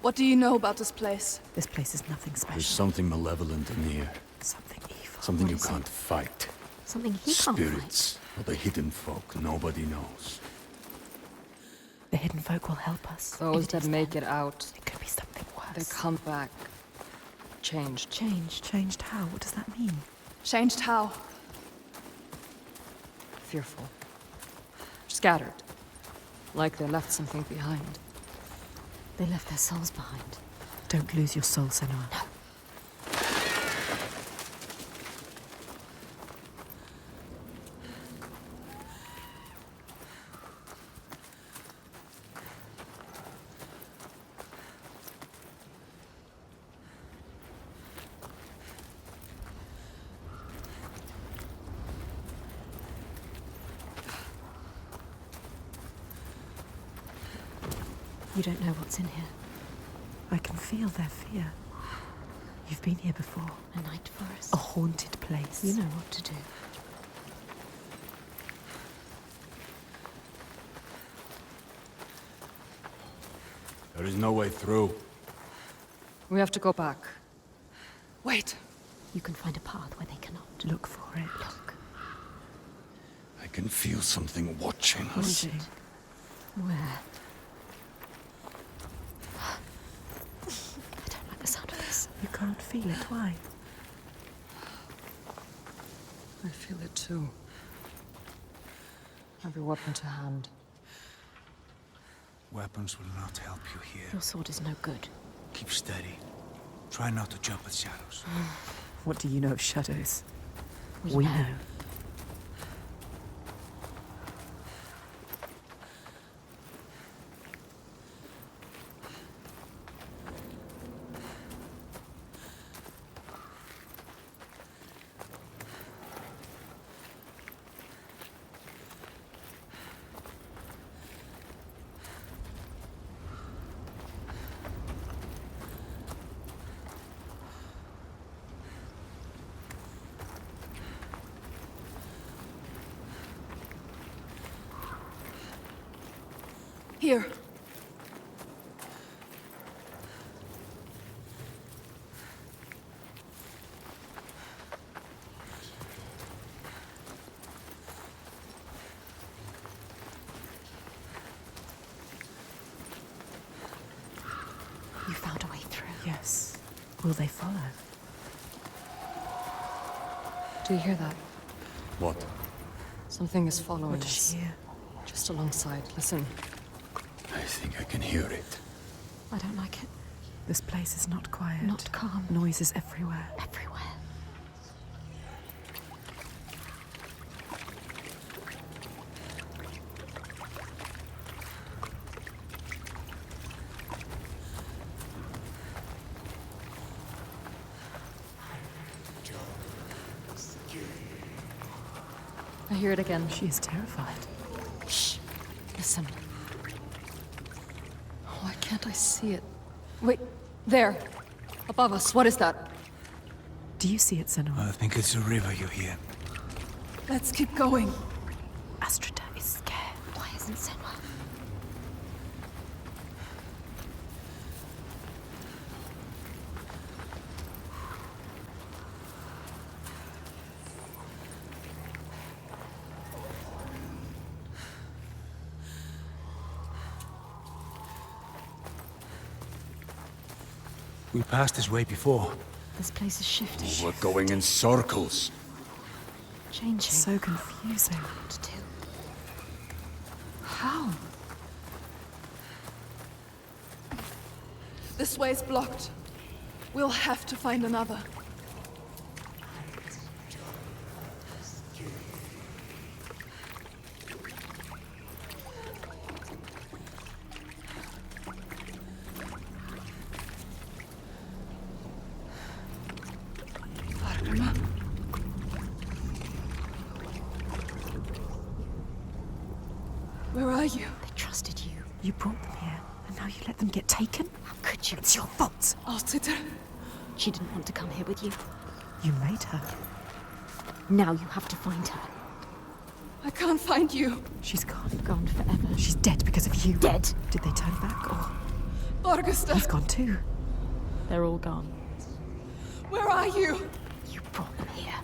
What do you know about this place? This place is nothing There's special. something malevolent in the air. Something evil. Something you is it? can't fight. Something he can't Spirits, or the hidden folk nobody knows. The hidden folk will help us. Those If it that is make them, it out, it could be something they worse. come back. Changed. Changed. Changed how? What does that mean? Changed how? Fearful. Scattered. Like they left something behind. They left their souls behind. Don't lose your soul, Senua. No. You don't know what's in here. I can feel their fear. You've been here before. A night forest. A haunted place. You know what to do. There is no way through. We have to go back. Wait. You can find a path where they cannot. Look for it. Look. I can feel something watching What is us. it? Where? I don't like the sound of this. You can't feel it. Why? I feel it too. Every weapon to hand. Weapons will not help you here. Your sword is no good. Keep steady. Try not to jump at shadows. What do you know of shadows? We know. Here. You found a way through. Yes. Will they follow? Do you hear that? What? Something is following What does us. she hear? Just alongside. Listen. I think I can hear it. I don't like it. This place is not quiet. Not calm. Noises everywhere. Everywhere. I hear it again. She is terrified. Shh. Listen. Why can't I see it? Wait, there. Above us. What is that? Do you see it, Senua? I think it's a river you hear. Let's keep going. Astrida is scared. Why isn't Senua? We passed this way before. This place is shifting. We're going in circles. Changing. So confusing. What to do? How? This way's blocked. We'll have to find another. Fatima? Where are you? They trusted you. You brought them here, and now you let them get taken? How could you? It's your fault. Austritter? She didn't want to come here with you. You made her. Now you have to find her. I can't find you. She's gone. Gone forever. She's dead because of you. Dead. Did they turn back, or Augusta, He's gone too. They're all gone. where are you? You brought them here.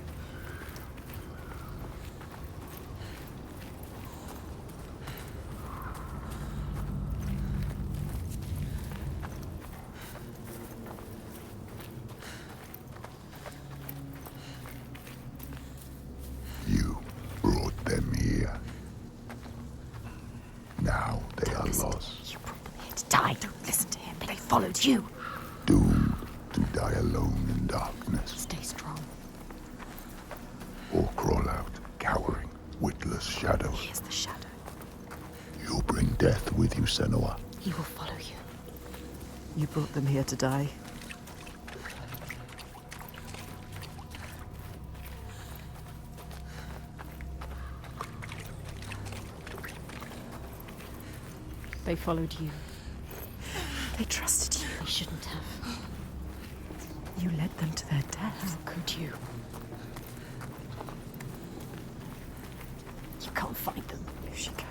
You brought them here. Now they are lost, You brought them here to die. Don't listen to him. They followed you. doomed to die alone in darkness, Stay strong. or crawl out, cowering, witless shadows. Here's the shadow. You'll bring death with you, Senua. He will follow you. You brought them here to die. They followed you. They trusted you. They shouldn't have. You led them to their death. How could you? You can't find them. If she can,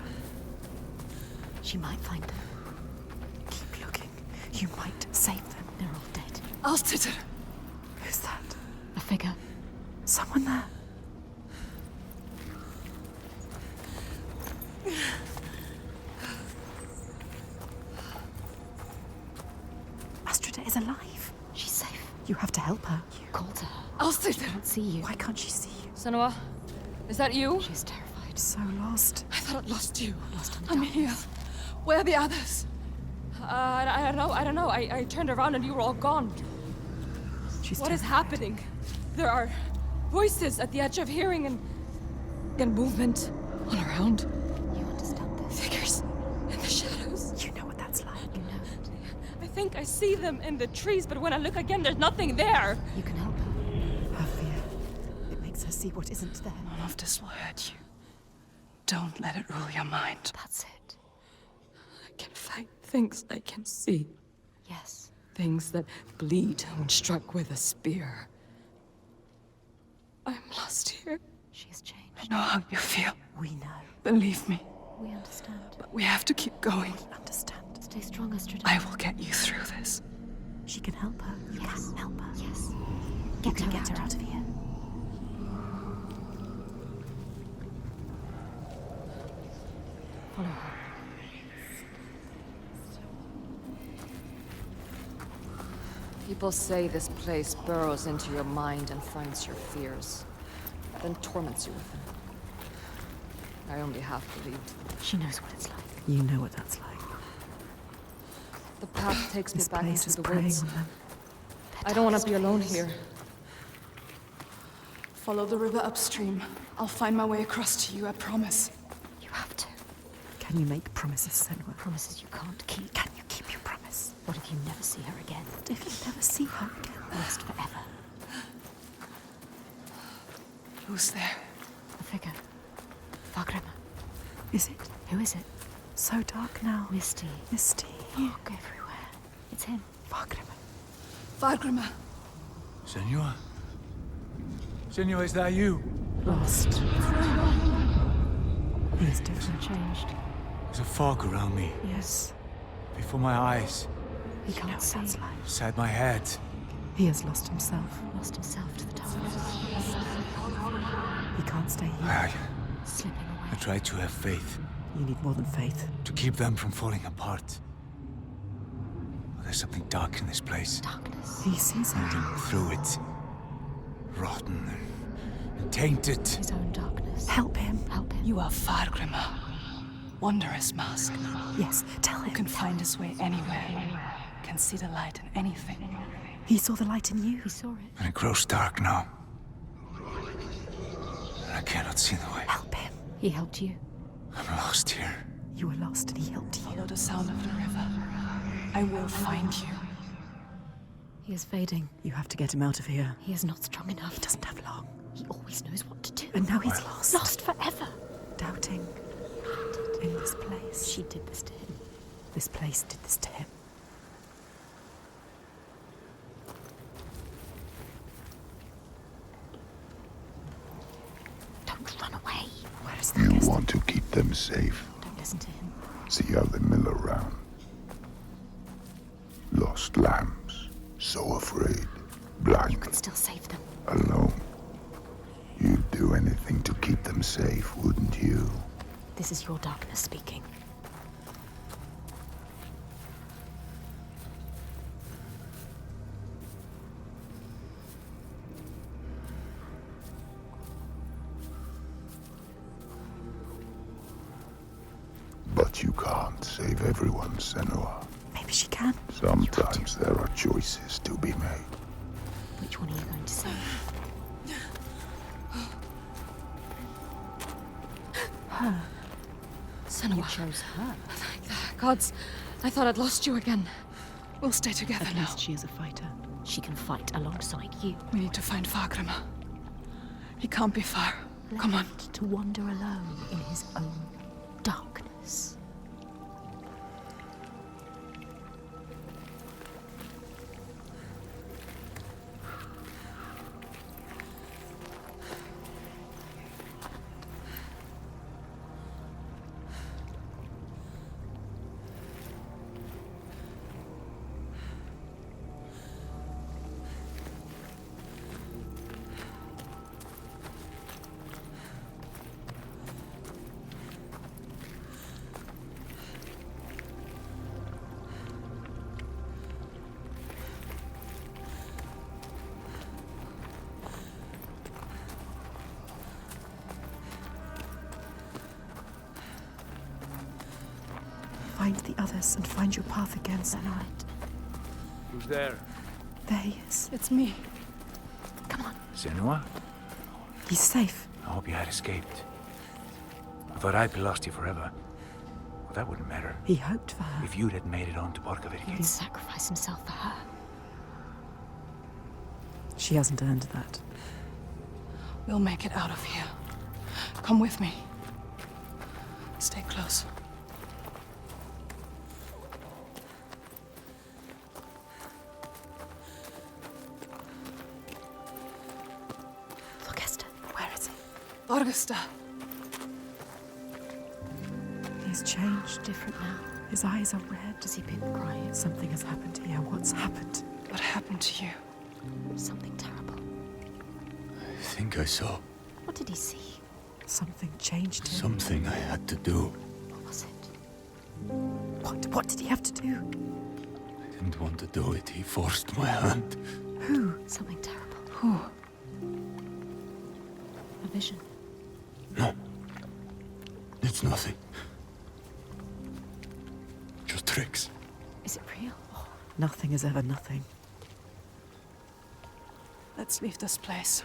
She might find them. keep looking. You might save them. They're all dead. Alstetter! Who's that? A figure. Someone there. Astrida is alive. She's safe. You have to help her. Call to her. Alstetter! Can't see you. Why can't she see you? Senua, is that you? She's terrified. So lost. I thought I'd lost you. Lost in the I'm darkness. here. Where are the others? I don't know. I turned around and you were all gone. She's What is terrified. happening? There are voices at the edge of hearing and movement all around. You understand this. Figures in the shadows. You know what that's like. You know it. I think I see them in the trees, but when I look again, there's nothing there. You can help her. Her fear. It makes her see what isn't there. None of this will hurt you. Don't let it rule your mind. That's it. I can fight things I can see. Yes. Things that bleed when struck with a spear. I'm lost here. She has I changed. know how you feel. We know. Believe me. We understand. But we have to keep going. Understand. Stay strong, Astrida. I will get you through this. She can help her. You Yes. can help her. Yes. You can get her out of here. Follow her. People say this place burrows into your mind and finds your fears, then torments you with them. I only half believed. She knows what it's like. You know what that's like. The path takes me This back place into is the preying woods. on them. I don't want to be alone here. Follow the river upstream. I'll find my way across to you, I promise. You have to. Can you make promises, Senua? Promises you can't keep. Can you keep your promise? What if you never see her again? What if you never see her again? Lost forever. Who's there? A figure. Fargrimmer. Is it? Who is it? So dark now. Misty. Misty. Fog everywhere. It's him. Fargrimmer. Fargrimmer. Senua? Senua, is that you? Lost. He is different. Changed. There's a fog around me, Yes. before my eyes, He You know can't what see. that's like. inside my head. He has lost himself. Lost himself to the darkness. He can't stay here. I Slipping away. try to have faith, You need more than faith. to keep them from falling apart. But there's something dark in this place, Darkness. He sees it. moving through it. Rotten and tainted. His own darkness. Help him. Help him. You are Fargrimmer. Wondrous mask. Yes, tell him. Who can find his way anywhere. Can see the light in anything. He saw the light in you. He saw it. And it grows dark now. And I cannot see the way. Help him. He helped you. I'm lost here. You were lost and he helped you. Follow the sound of the river. I will find you. He is fading. You have to get him out of here. He is not strong enough. He doesn't have long. He always knows what to do. And now he's lost. Lost forever. Doubting. In this place. She did this to him. This place did this to him. Don't run away. Where is the You guest? want to keep them safe. Don't listen to him. See how they mill around. lost lambs, so afraid, blind, You could still save them. alone. You'd do anything to keep them safe, wouldn't you? This is your darkness speaking. But you can't save everyone, Senua. Maybe she can. Sometimes there are choices to be made. Which one are you going to save? Her. Senua. You chose her. Thank the gods. I thought I'd lost you again. We'll stay together At now. least she is a fighter. She can fight alongside you. We need to find Fagrima. He can't be far. Come on. Left to wander alone in his own darkness. Find the others and find your path again, Senua. Who's there? There he is. It's me. Come on. Senua? He's safe. I hope you had escaped. I thought I'd be lost you forever. Well, that wouldn't matter. He hoped for her. If you'd had made it on to Borkovich. He'd sacrifice himself for her. She hasn't earned that. We'll make it out of here. Come with me. Stay close. Look, Esther. Where is he? Augusta. He's changed. Different now. His eyes are red. Has he been crying? Something has happened here. What's happened? What happened to you? Something terrible. I think I saw What did he see? Something changed him. something I had to do. What was it? What did he have to do? I didn't want to do it. He forced my hand. Who? Something terrible. Who? A vision. No. It's nothing. Just tricks. Is it real? Oh, nothing is ever nothing. Let's leave this place.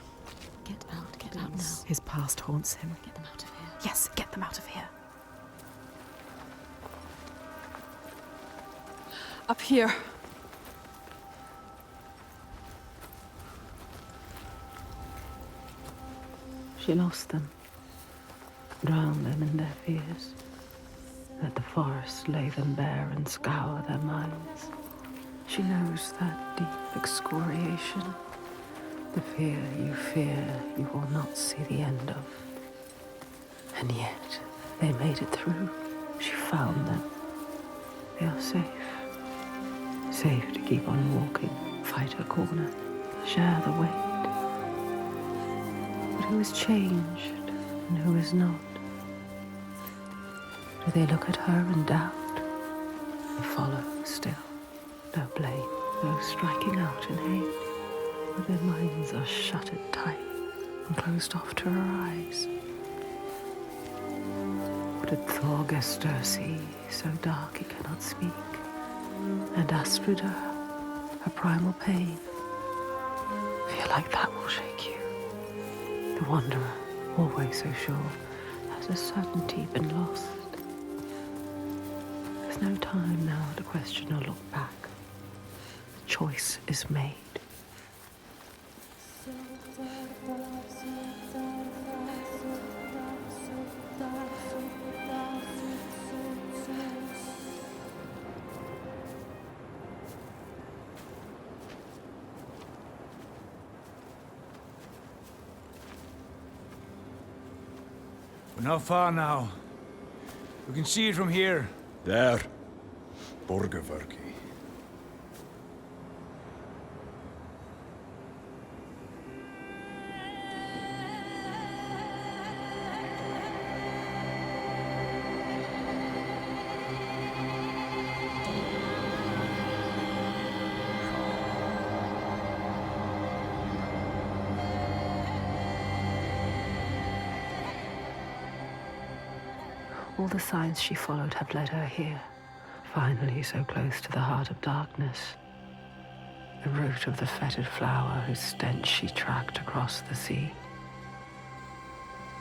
Get out now. His past haunts him. Get them out of here. Yes, get them out of here. Up here. She lost them, drowned them in their fears. Let the forest lay them bare and scour their minds. She knows that deep excoriation, the fear you will not see the end of. And yet, they made it through. She found them. They are safe. Safe to keep on walking, fight her corner, share the weight. But who is changed and who is not? Do they look at her and doubt? They follow still. No blame, no striking out in hate. But their minds are shuttered tight and closed off to her eyes. What did Thorgester see, so dark he cannot speak? And Astrida, her primal pain. Feel like that will shake you. The wanderer, always so sure, has a certainty been lost. There's no time now to question or look back. The choice is made. We're not far now. We can see it from here. There. Borgerverki. All the signs she followed have led her here, finally so close to the heart of darkness. The root of the fetid flower whose stench she tracked across the sea.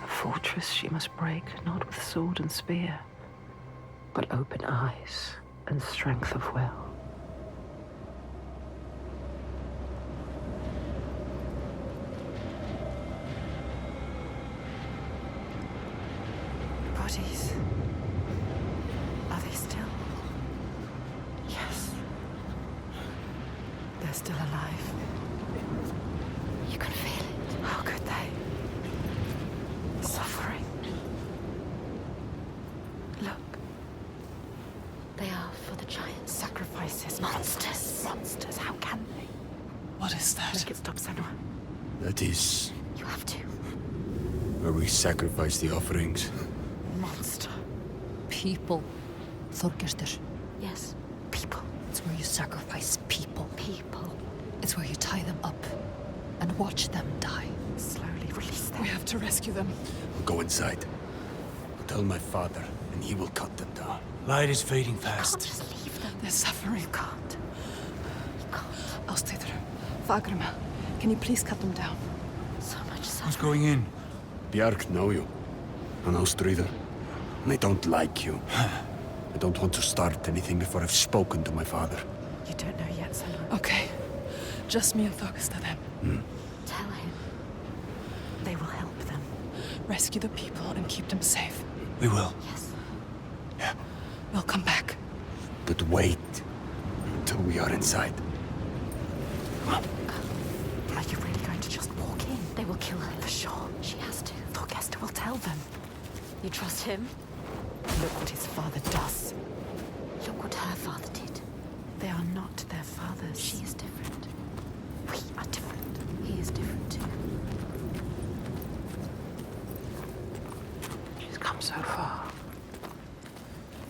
A fortress she must break, not with sword and spear, but open eyes and strength of will. Bodies. Are they still? Yes. They're still alive. You can feel it. How could they? Suffering. Look. They are for the giants. Sacrifices. Monsters. Monsters. How can they? What is that? Make it stop, Senua. That is You have to. where we sacrifice the offerings. Monster. People. Þorgestur. Yes. People. It's where you sacrifice people. People. It's where you tie them up and watch them die. Slowly release them. We have to rescue them. I'll go inside. I'll tell my father, and he will cut them down. Light is fading You can't fast. just leave them. They're suffering. You can't. You can't. I'll stay there. Fagrima, can you please cut them down? So much Who's suffering. going in? Bjark know you. An Ástríðar. And I don't like you. I don't want to start anything before I've spoken to my father. You don't know yet, Senua. Okay. Just me and Thorgestur then. Tell him. They will help them. Rescue the people and keep them safe. We will. Yes. Yeah. We'll come back. But wait until we are inside. Are you really going to just walk in? They will kill her. For sure. She has to. Thorgestur will tell them. You trust him? Look what his father does. Look what her father did. They are not their fathers. She is different. We are different. He is different too. She's come so far.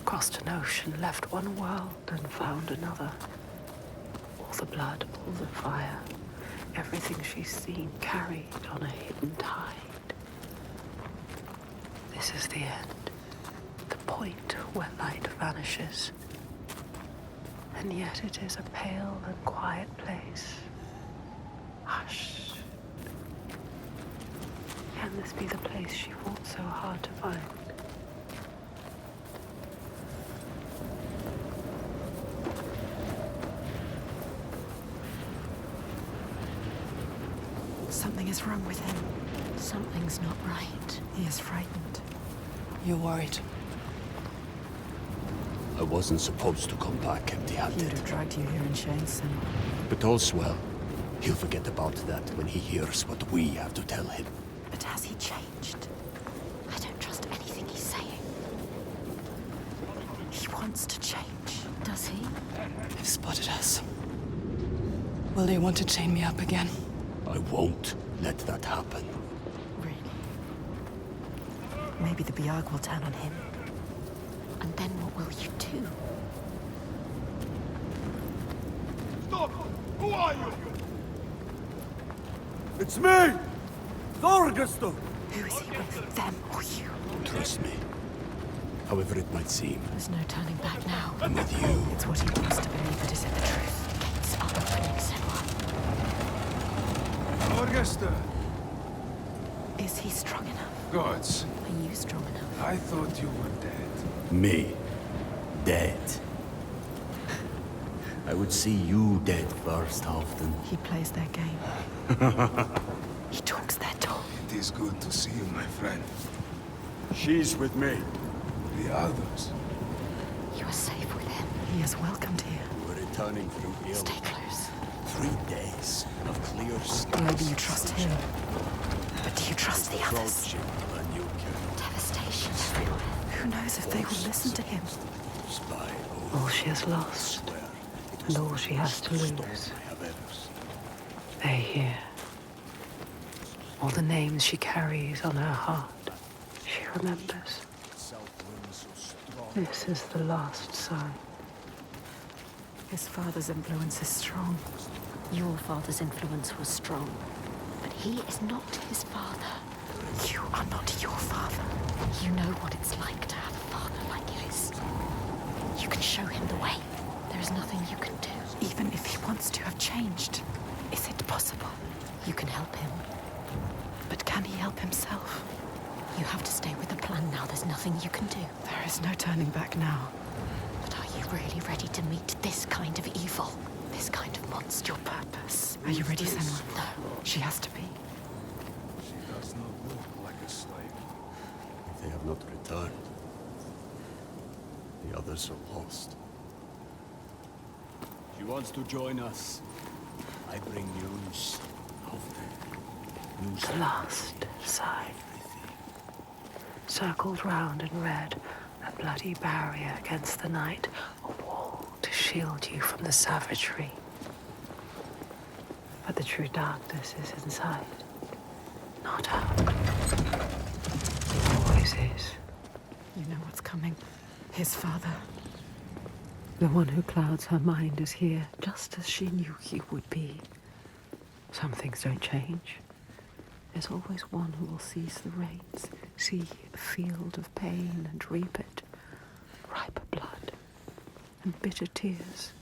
Crossed an ocean, left one world and found another. All the blood, all the fire, everything she's seen carried on a hidden tide. This is the end, the point where light vanishes. And yet it is a pale and quiet place. Hush. Can this be the place she fought so hard to find? Something is wrong with him. Something's not right. He is frightened. You're worried. I wasn't supposed to come back He would empty-handed. have dragged you here in chains, Senua. But all's well. He'll forget about that when he hears what we have to tell him. But has he changed? I don't trust anything he's saying. He wants to change. Does he? They've spotted us. Will they want to chain me up again? I won't let that happen. Really? Maybe the Biag will turn on him. And then what will you do? Stop! Who are you? It's me! Thorgestur! Who is he with? Them or you? Trust me. However it might seem, There's no turning back now. I'm with you. It's what he wants to believe, but is it the truth? Gates are opening, Senua. Thorgestur! Is he strong enough? Gods, Are you strong enough? I thought you were dead. Me. Dead. I would see you dead first, Halfdan. He plays their game. He talks their talk. It is good to see you, my friend. She's with me. The others. You are safe with him. He is welcomed here. We're returning through ill. Stay close. 3 days of clear skies. Maybe you trust him. But do you trust the others? Approaching a new camp. Devastation everywhere. Who knows if they will listen to him? Spy All she has lost, and all she has to lose. I have ever seen. They hear. All the names she carries on her heart, she remembers. This is the last sign. His father's influence is strong. Your father's influence was strong. But he is not his father. You are not your father. You know what it's like to have a father. eyes. You can show him the way. There is nothing you can do. Even if he wants to have changed, is it possible? You can help him. But can he help himself? You have to stay with the plan now. There's nothing you can do. There is no turning back now. But are you really ready to meet this kind of evil? This kind of monster? Your purpose. Are you ready, Senua? No. She has to be. She does not look like a slave. They have not returned. The others are lost. She wants to join us. I bring news of them. News The last sign. Circled round in red, a bloody barrier against the night, a wall to shield you from the savagery. But the true darkness is inside, not out. Always is. You know what's coming. His father. The one who clouds her mind is here, just as she knew he would be. Some things don't change. There's always one who will seize the reins, see a field of pain and reap it. Ripe blood and bitter tears.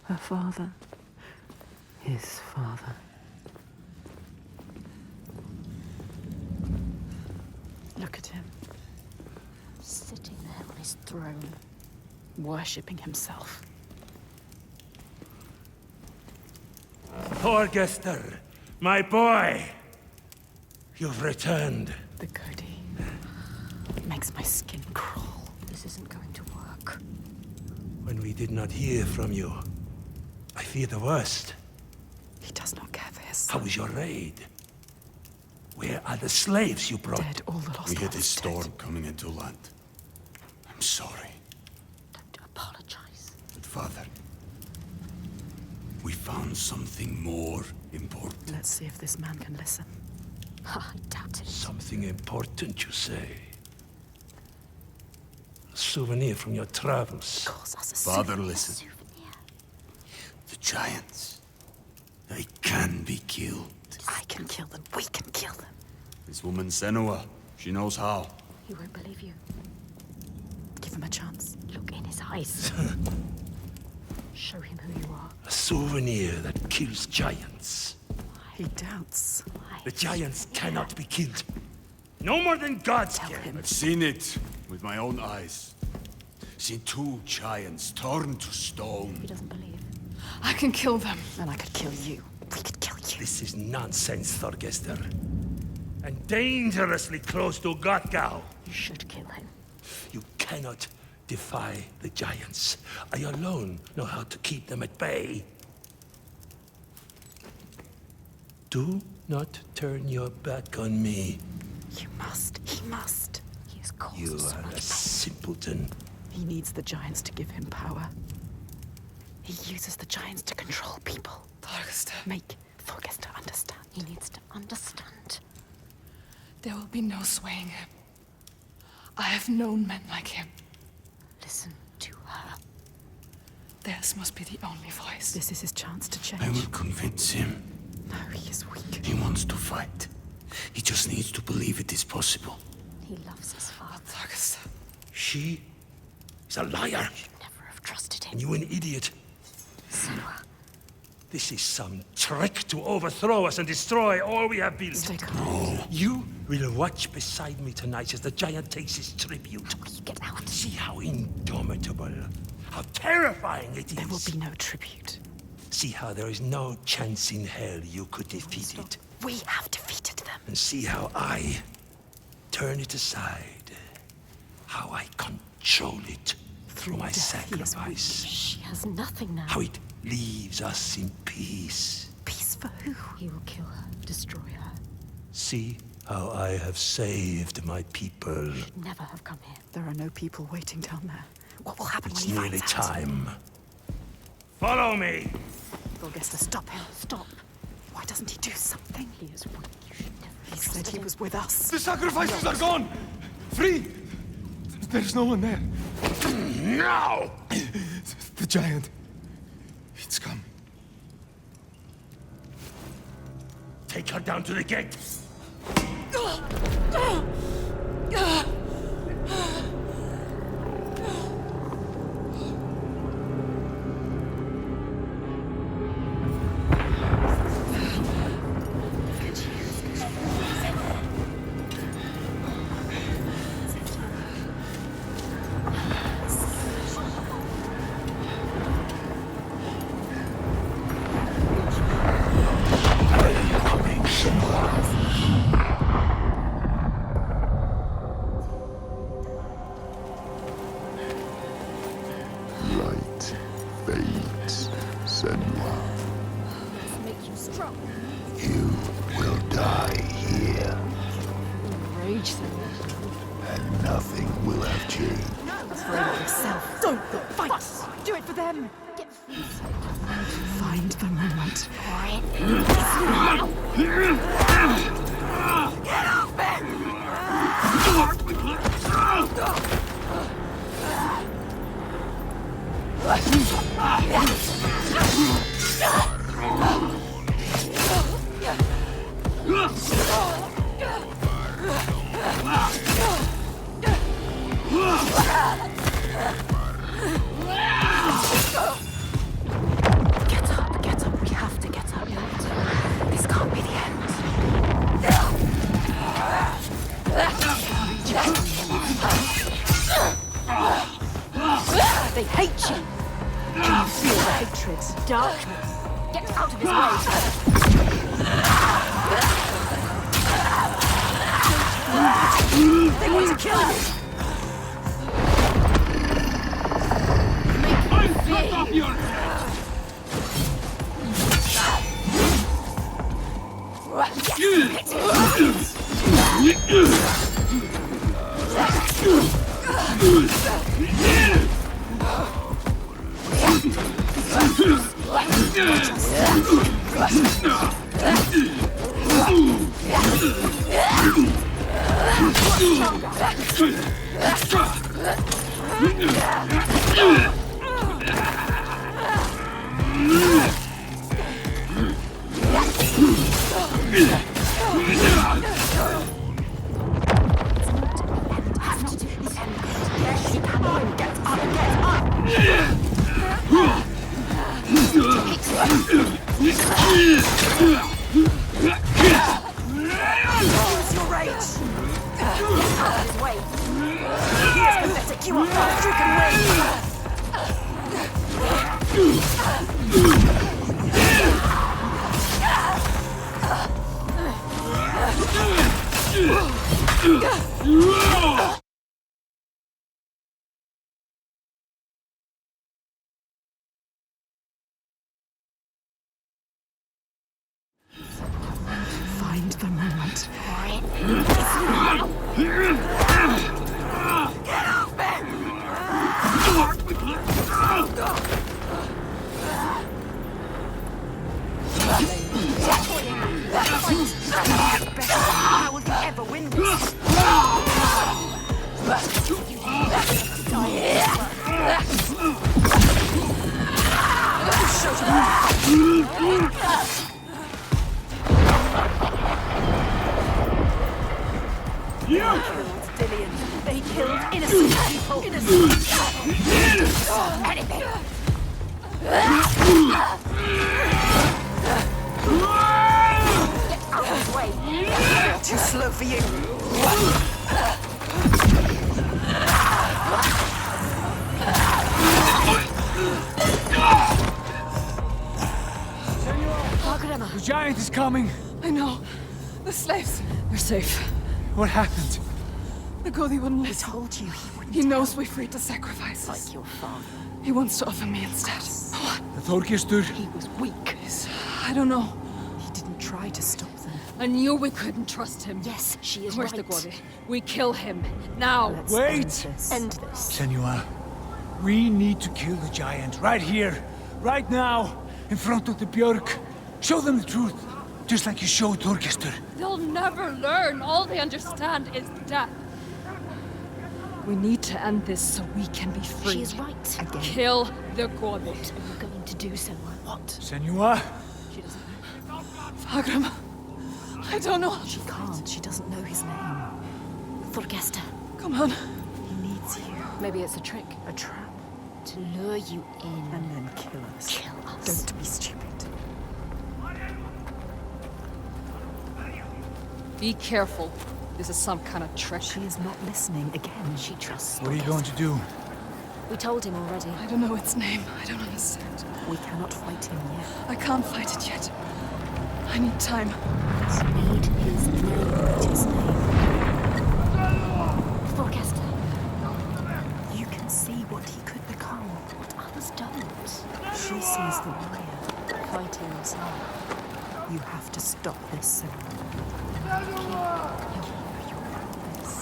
Her father, his father. Look at him. Sitting there on his throne, worshipping himself. Thorgester, my boy! You've returned. The goatee. It makes my skin crawl. This isn't going to work. When we did not hear from you, I fear the worst. He does not care for his How son. was your raid? Where are the slaves you brought? Dead, all the lost We hit ones a storm dead. coming into land. I'm sorry. Don't apologize. But Father, we found something more important. Let's see if this man can listen. I doubt it. Something important, you say? A souvenir from your travels. Calls us a Father, souvenir. listen. Souvenir. The giants. They can be killed. I can kill them. We can kill them. This woman Senua, she knows how. He won't believe you. Give him a chance. Look in his eyes. Show him who you are. A souvenir that kills giants. He doubts. Why? The giants cannot be killed. No more than gods Tell can. him. I've seen it with my own eyes. Seen two giants turned to stone. He doesn't believe. I can kill them. And I could kill you. We could kill you. This is nonsense, Thorgester. And dangerously close to Gothgau. You should kill him. You cannot defy the giants. I alone know how to keep them at bay. Do not turn your back on me. You must. He must. He has caused You so are much a pain. simpleton. He needs the giants to give him power. He uses the giants to control people. Thorgester, Make Thorgester understand. He needs to understand. there will be no swaying him. I have known men like him. Listen to her. Theirs must be the only voice. This is his chance to change. I will convince him. No, he is weak. He wants to fight. He just needs to believe it is possible. He loves his father. Thorgester, She is a liar. Should never have trusted him. And you an idiot. Senua. This is some trick to overthrow us and destroy all we have built. Stay calm. You will watch beside me tonight as the giant takes his tribute. You get out. See how indomitable, how terrifying it is. There will be no tribute. See how there is no chance in hell you could defeat it. We have defeated them. And see how I turn it aside. How I control it through my death, he is sacrifice. She has nothing now. How it leaves us in peace. Peace for who? He will kill her, destroy her. See how I have saved my people. Never have come here. There are no people waiting down there. What will happen It's when he nearly finds out? time. Follow me! Thorgester, stop him. Stop. Why doesn't he do something? He is weak. You should never He have said trusted he him. was with us. The sacrifices are gone! Free! There's no one there. Now! The giant. It's come. Take her down to the gate. die here, Rage thing. and nothing will have changed. Yourself. Don't fight. Do it for them. Find the moment. Get up. We have to get up. This can't be the end. They hate you. Can you feel the hatred? Darkness. Get out of his way. They want to kill you. Cut off your head! Find the moment. How will you ever win this? They killed innocent people. Anything. Get out of his way. Too slow for you. The giant is coming. I know. The slaves. We're safe. What happened? The Godi wouldn't I listen. told you he wouldn't. He knows we're free to sacrifice us. Like your father. He wants to offer me instead. What? The Þorgestur? He was weak. I don't know. He didn't try to stop them. I knew we couldn't trust him. Yes, she is Where's right. the Godi? We kill him. Now! Let's Wait! End this. Senua, we need to kill the giant right here, right now, in front of the Björk. Show them the truth, just like you showed Þorgestur. They'll never learn. All they understand is death. We need to end this so we can be free. She is right. Again. Kill the Godi. What are you going to do, Senua? What? Senua? She doesn't know. Fagram. I don't know. She can't. She doesn't know his name. Þorgestur. Come on. He needs you. Maybe it's a trick. A trap. To lure you in. And then kill us. Kill us. Don't be stupid. Be careful. This is some kind of trick. She is not listening again. She trusts What are you going to do? We told him already. I don't know its name. I don't understand. We cannot fight him yet. I can't fight it yet. I need time. Need his name. His name. Þorgestur. You can see what he could become. What others don't. She sees the warrior. Fighting himself. You have to stop this, Senua. Keep your promise.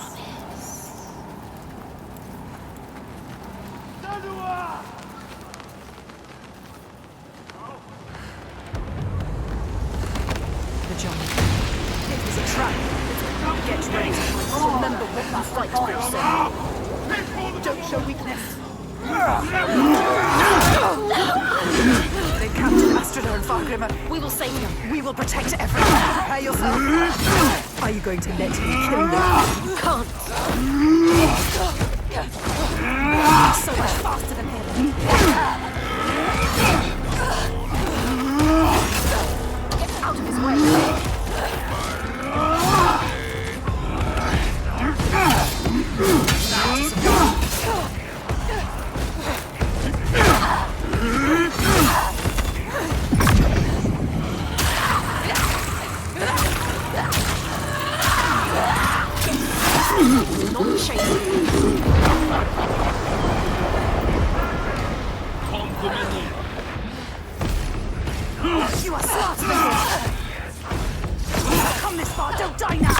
The giant. It was a trap. Get ready. Remember what you fight for, Senua. Don't show weakness. They captured Astrader and Fargrimmer. We will save them. We will protect everyone. Prepare yourself. Are you going to let him kill you? You can't. So much faster than him. Get out of his way. Not chasing. You are smart, Senua. You've come this far, don't die now.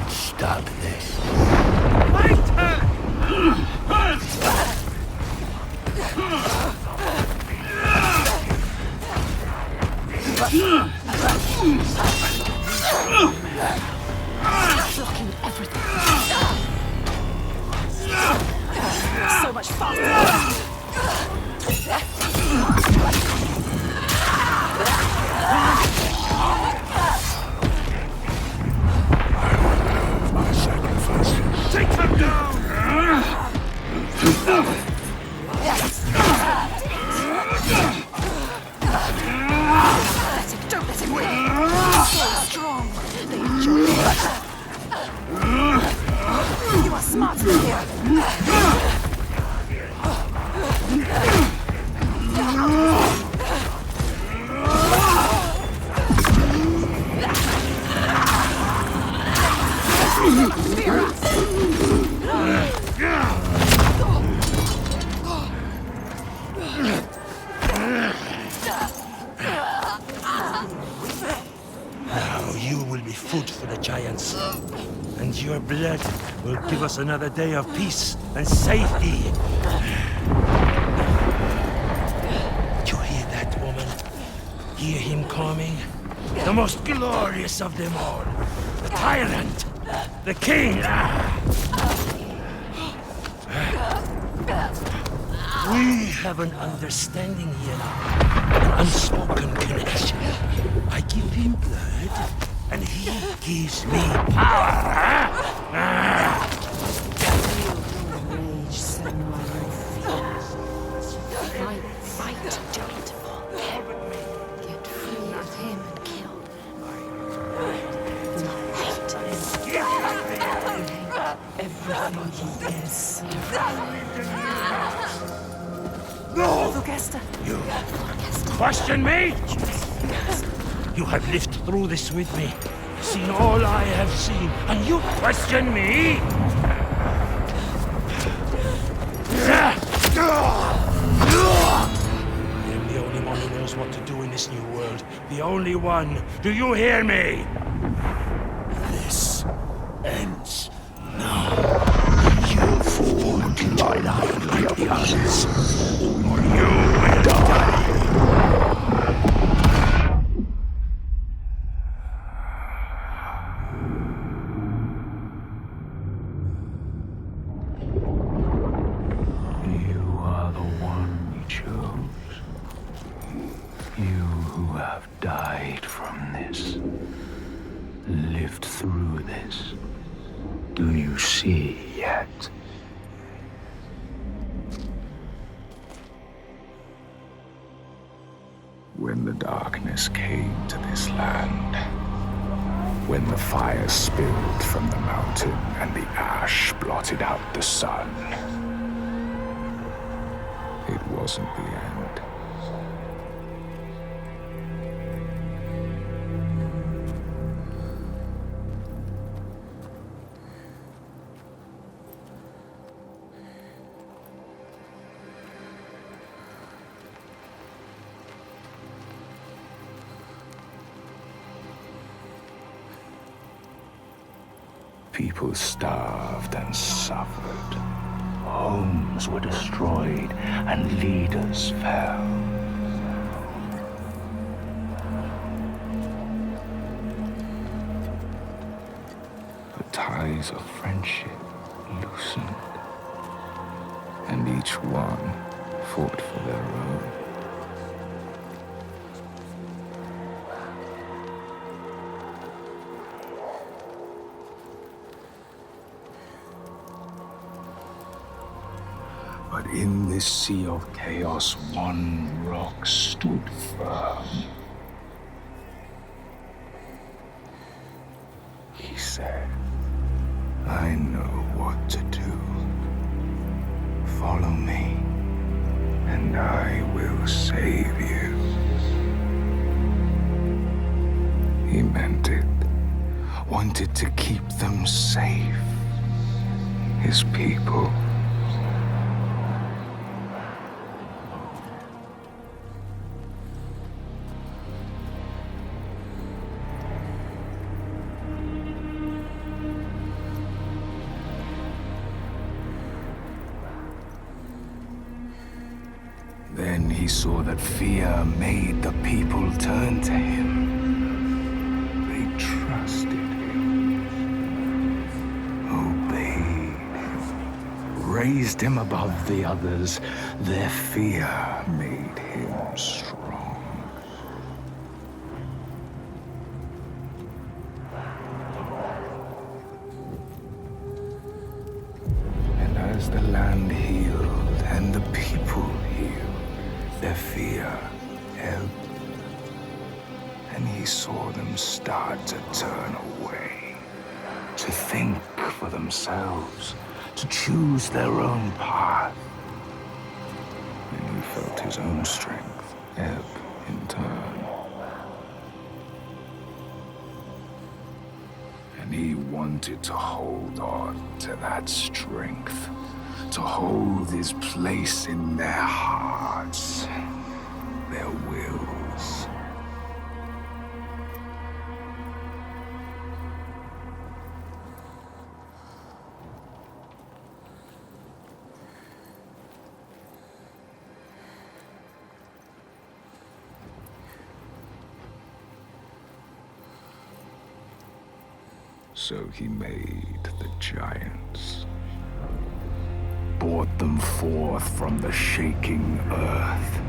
Stop this. Blocking everything. So much faster. My sacrifices. Take them down! Don't let him win. So strong. They enjoy it. You are smarter than him. Now you will be food for the giants, and your blood will give us another day of peace and safety. Did you hear that, woman? Hear him coming? The most glorious of them all. The tyrant. The king. We have an understanding here now. An unspoken connection. I give him blood, and he gives me power. Fight, giant. Get free of him and kill. Hate everything he is. No! Vogesta. You question me? You have lived through this with me, seen all I have seen, and you question me? I am the only one who knows what to do in this new world. The only one. Do you hear me? This ends now. You fall to my line like the others, or you will die. have died from this, lived through this. Do you see yet? When the darkness came to this land, when the fire spilled from the mountain and the ash blotted out the sun, it wasn't the end. People starved and suffered. Homes were destroyed and leaders fell. The ties of friendship loosened, and each one fought for their own. But in this sea of chaos, one rock stood firm. He said, I know what to do. Follow me, and I will save you. He meant it. Wanted to keep them safe. His people. Then he saw that fear made the people turn to him. They trusted him, obeyed him, raised him above the others. Their fear made him strong. And as the land healed and the people healed, their fear helped, and he saw them start to turn away, to think for themselves, to choose their own path. And he felt his own strength ebb in turn. And he wanted to hold on to that strength, to hold his place in their hearts, their wills. So he made the giants. Brought them forth from the shaking earth,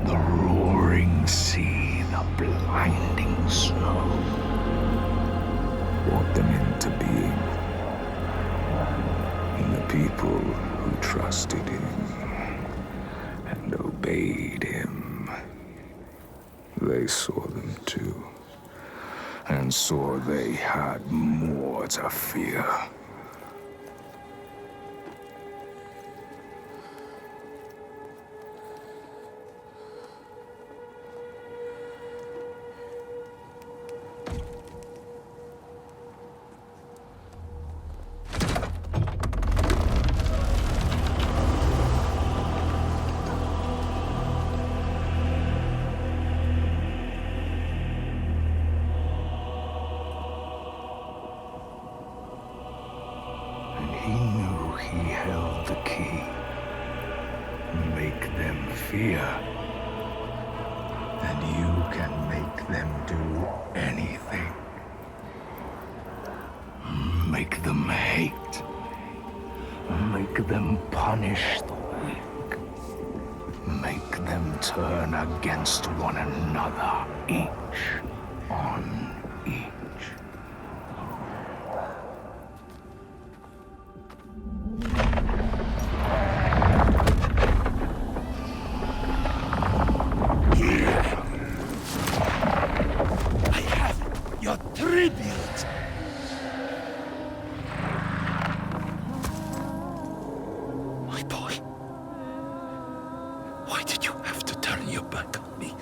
the roaring sea, the blinding snow. Brought them into being. And the people who trusted him and obeyed him, they saw them too, and saw they had more to fear. He knew he held the key. Make them fear. And you can make them do anything. Make them hate. Make them punish the weak. Make them turn against one another, each on each. Here! I have your tribute! My boy. Why did you have to turn your back on me?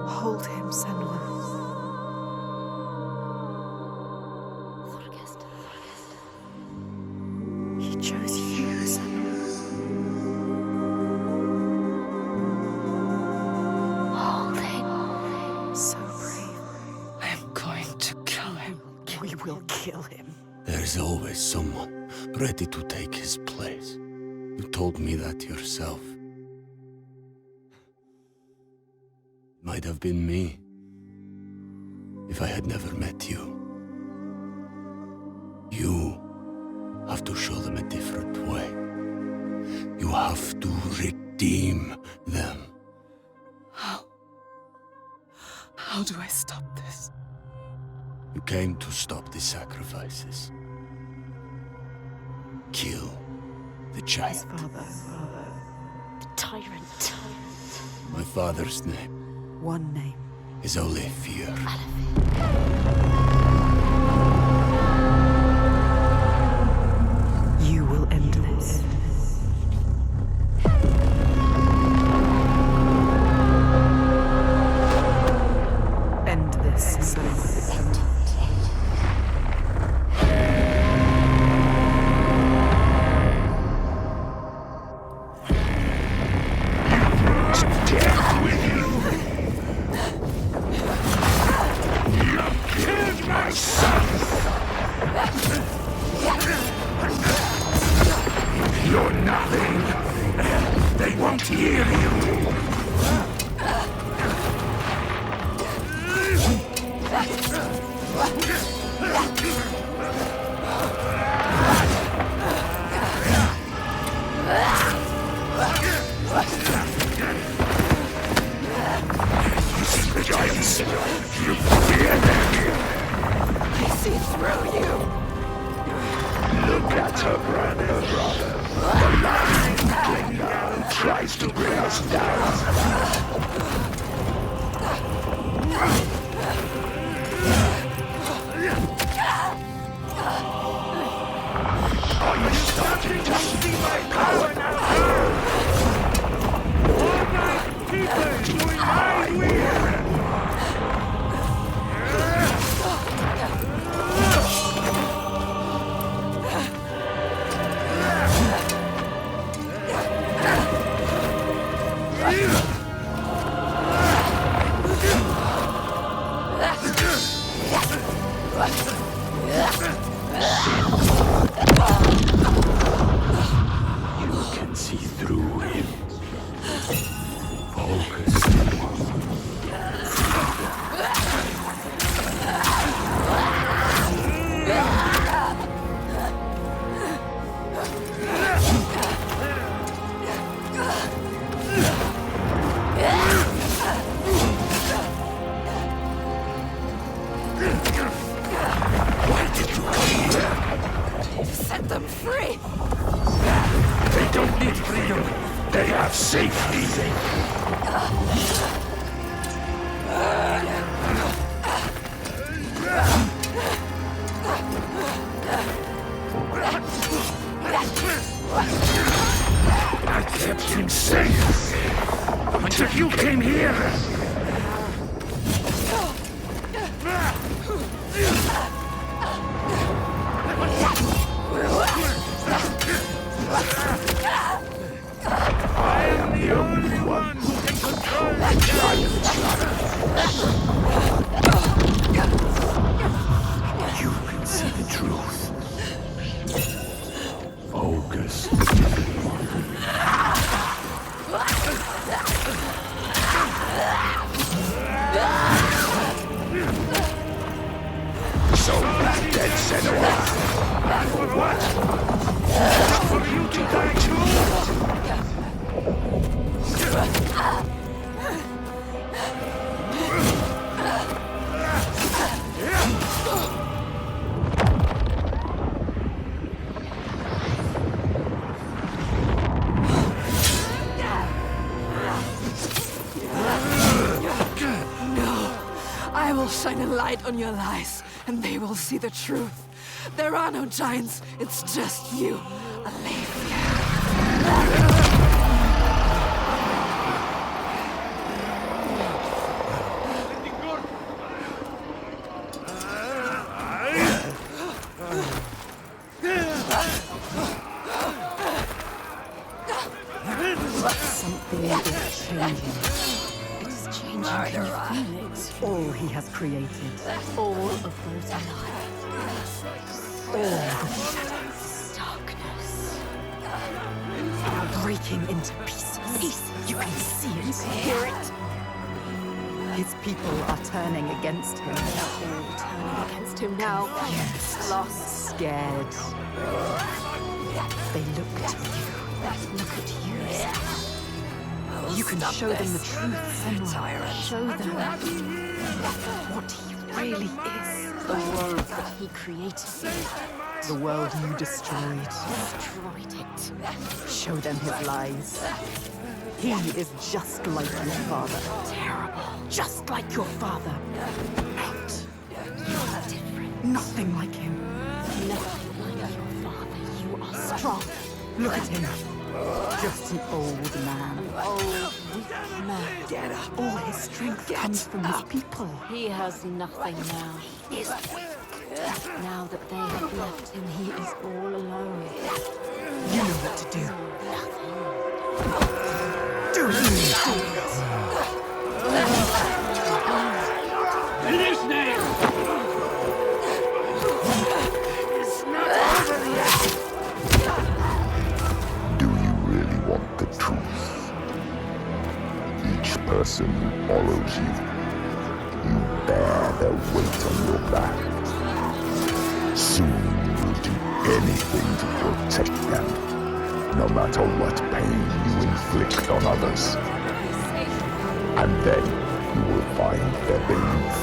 Hold him, Senua. He chose you, Senua. Hold him. So brave. I am going to kill him. We will kill him. There's always someone ready to take his place. You told me that yourself. Might have been me, if I had never met you. You have to show them a different way. You have to redeem them. How do I stop this? You came to stop the sacrifices. Kill the giant. Father. The tyrant. My father's name One name. is only fear. You will end this. End this, Senua. You're nothing. They won't hear you. The giants. You fear them. I see through you. Look at her, brother. The lying king tries to bring us down. Are you starting to see my power now? All my people doing my will. You can see through him. Focus, Senua. Why did you come here? Set them free. They don't need freedom. They have safety. I kept him safe until you came here. I am the only one who can control Dead Senua. For what? Not for you to die too? I will shine a light on your lies, and they will see the truth. There are no giants, it's just you, Aletheia. Something is changing. It is changing. Can you feel it? All he has created. All of those alive. All the shadows. Darkness. Breaking into pieces. You can see it. Hear it. His people are turning against him. They're all turning against him now. Confused. Lost. Scared. They look to you. Look at you. You can show them the truth, Senua. Show them what he really is. The world that he created. The world you destroyed. Destroyed it. Show them his lies. He is just like your father. Terrible. Just like your father. Not. You're different. Nothing like him. Nothing like your father. You are strong. Look at him. Just an old man. Old, weak man. Get up. All his strength comes from his people. He has nothing now. He is weak. Now that they have left him, he is all alone. You know what to do. Nothing. Do it. In his name! It's not over yet! Want the truth. Each person who follows you, you bear their weight on your back. Soon you will do anything to protect them, no matter what pain you inflict on others. And then you will find that belief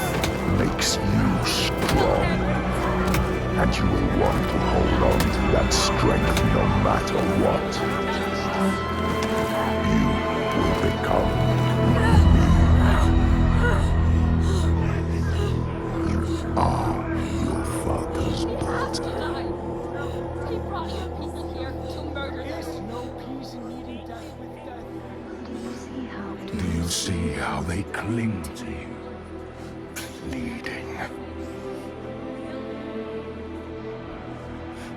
makes you strong. And you will want to hold on to that strength no matter what. You will become you are your father's daughter. He brought you people here to murder them. No peace in meeting death with death. Do you see how they cling to you, pleading?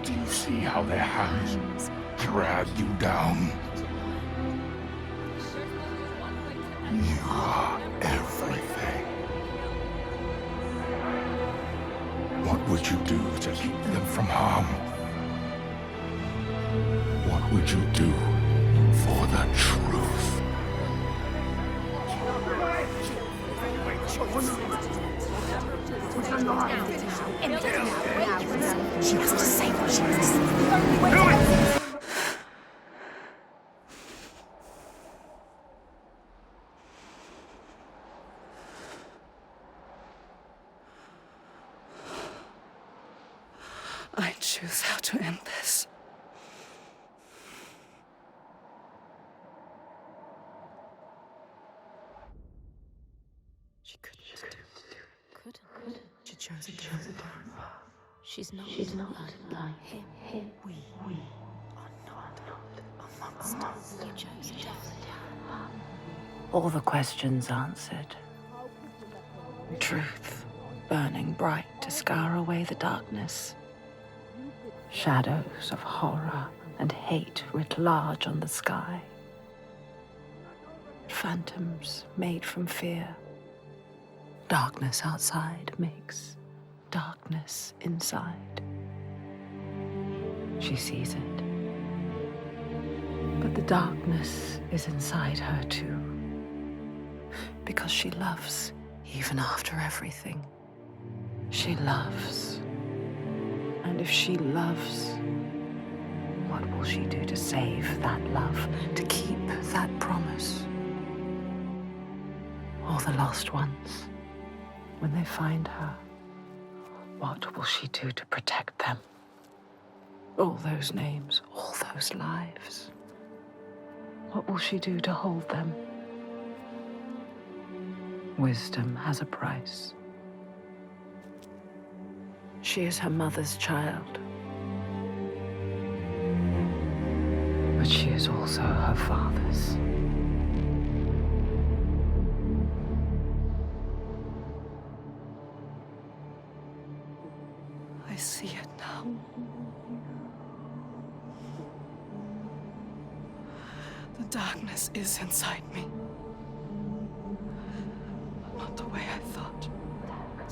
Do you see how their hands drag you down? You are everything. What would you do to keep them from harm? What would you do for the truth? She has to save her. She has to save her. I choose how to end this. She couldn't. She chose a different path. She's not like him. We are not a monster. You chose a different path. All the questions answered. Truth burning bright to scour away the darkness. Shadows of horror and hate writ large on the sky. Phantoms made from fear. Darkness outside makes darkness inside. She sees it. But the darkness is inside her too. Because she loves, even after everything. She loves if she loves, what will she do to save that love, to keep that promise? All the lost ones, when they find her, what will she do to protect them? All those names, all those lives. What will she do to hold them? Wisdom has a price. She is her mother's child. But she is also her father's. I see it now. The darkness is inside me. Not the way I thought.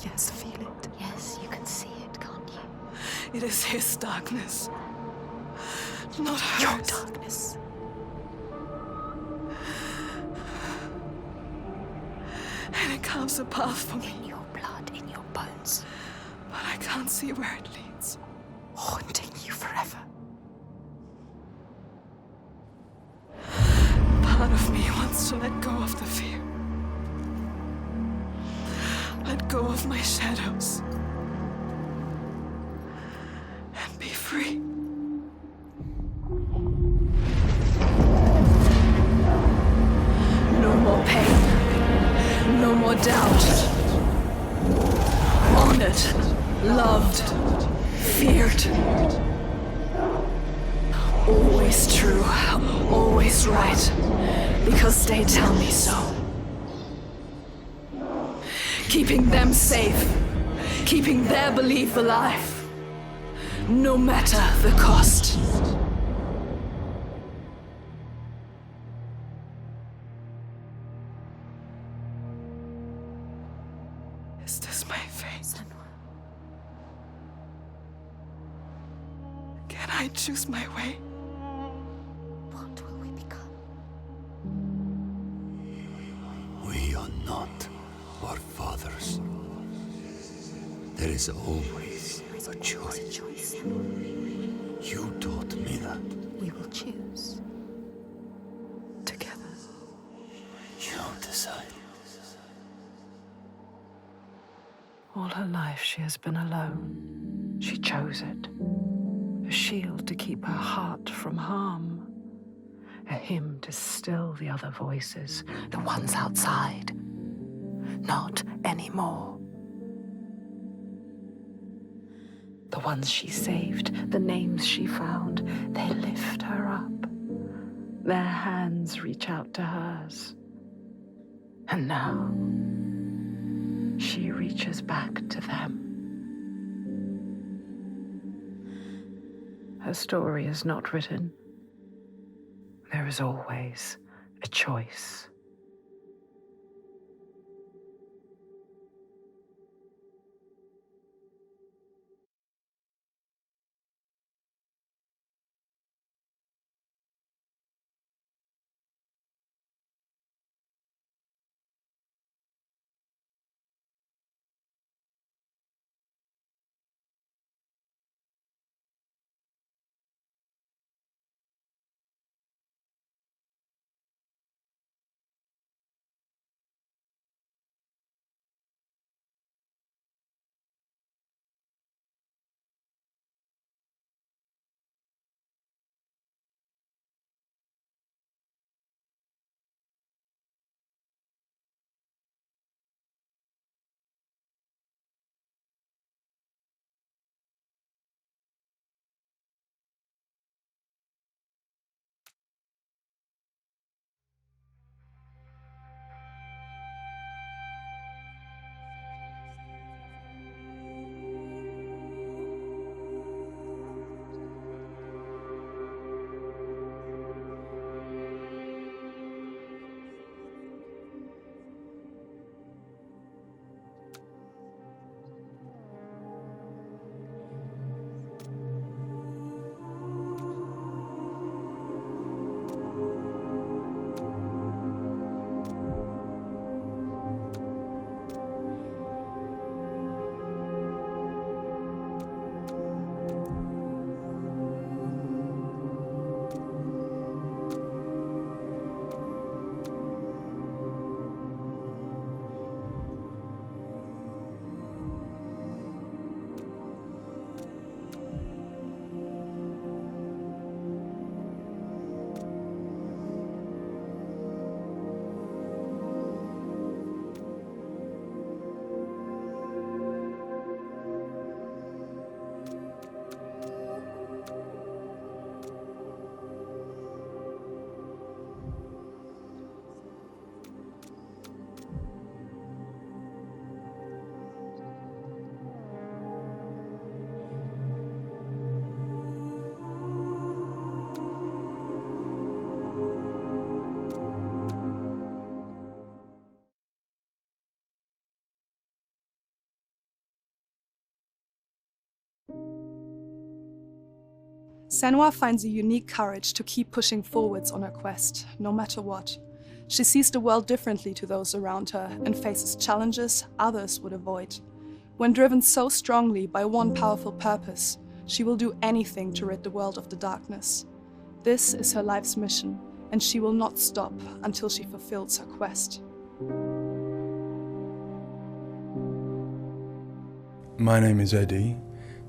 Yes, feel it. Yes, you can see it, can't you? It is his darkness. Not hers. Your darkness. And it carves a path for me. In your blood, in your bones. But I can't see where it leads. Haunting you forever. Part of me wants to let go of the fear. Let go of my shadows. And be free. No more pain. No more doubt. Honored. Loved. Feared. Always true. Always right. Because they tell me so. Keeping them safe. Keeping their belief alive. No matter the cost. Is this my fate? Senua. Can I choose my way? What will we become? We are not our fathers. There is always a choice. You taught me that. We will choose. Together. You decide. All her life she has been alone. She chose it. A shield to keep her heart from harm. A hymn to still the other voices, the ones outside. Not anymore. The ones she saved, the names she found, they lift her up. Their hands reach out to hers. And now, she reaches back to them. Her story is not written. There is always a choice. Senua finds a unique courage to keep pushing forwards on her quest, no matter what. She sees the world differently to those around her and faces challenges others would avoid. When driven so strongly by one powerful purpose, she will do anything to rid the world of the darkness. This is her life's mission, and she will not stop until she fulfills her quest. My name is Eddie,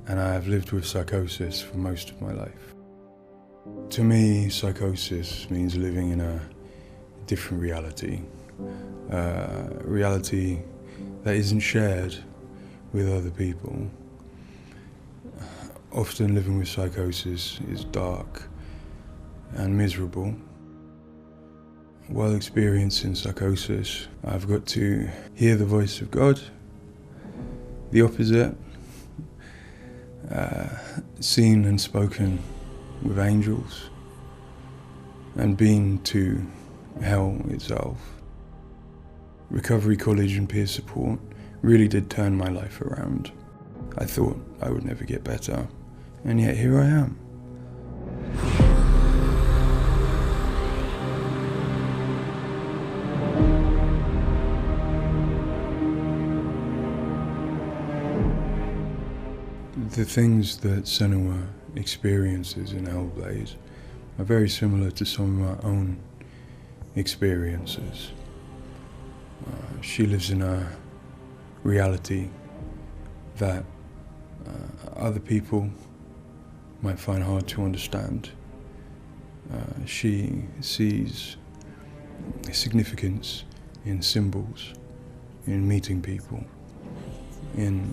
and I have lived with psychosis for most of my life. To me, psychosis means living in a different reality. A reality that isn't shared with other people. Often living with psychosis is dark and miserable. While experiencing psychosis, I've got to hear the voice of God, the opposite, seen and spoken with angels, and been to hell itself. Recovery college and peer support really did turn my life around. I thought I would never get better, and yet here I am. The things that Senua experiences in HELLBLADE are very similar to some of my own experiences. She lives in a reality that other people might find hard to understand. She sees significance in symbols, in meeting people, in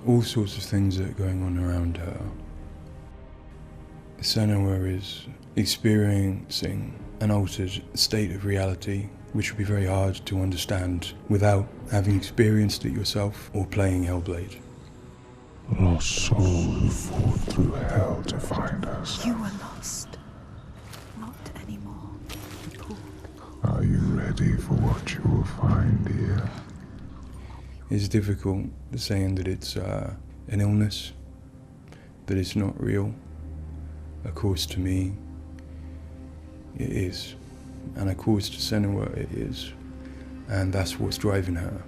all sorts of things that are going on around her. Senua is experiencing an altered state of reality which would be very hard to understand without having experienced it yourself or playing HELLBLADE. Lost soul who fought through hell to find us. You were lost. Not anymore. Are you ready for what you will find here? It's difficult saying that it's an illness, that it's not real. Of course, to me, it is. And of course, to Senua, it is. And that's what's driving her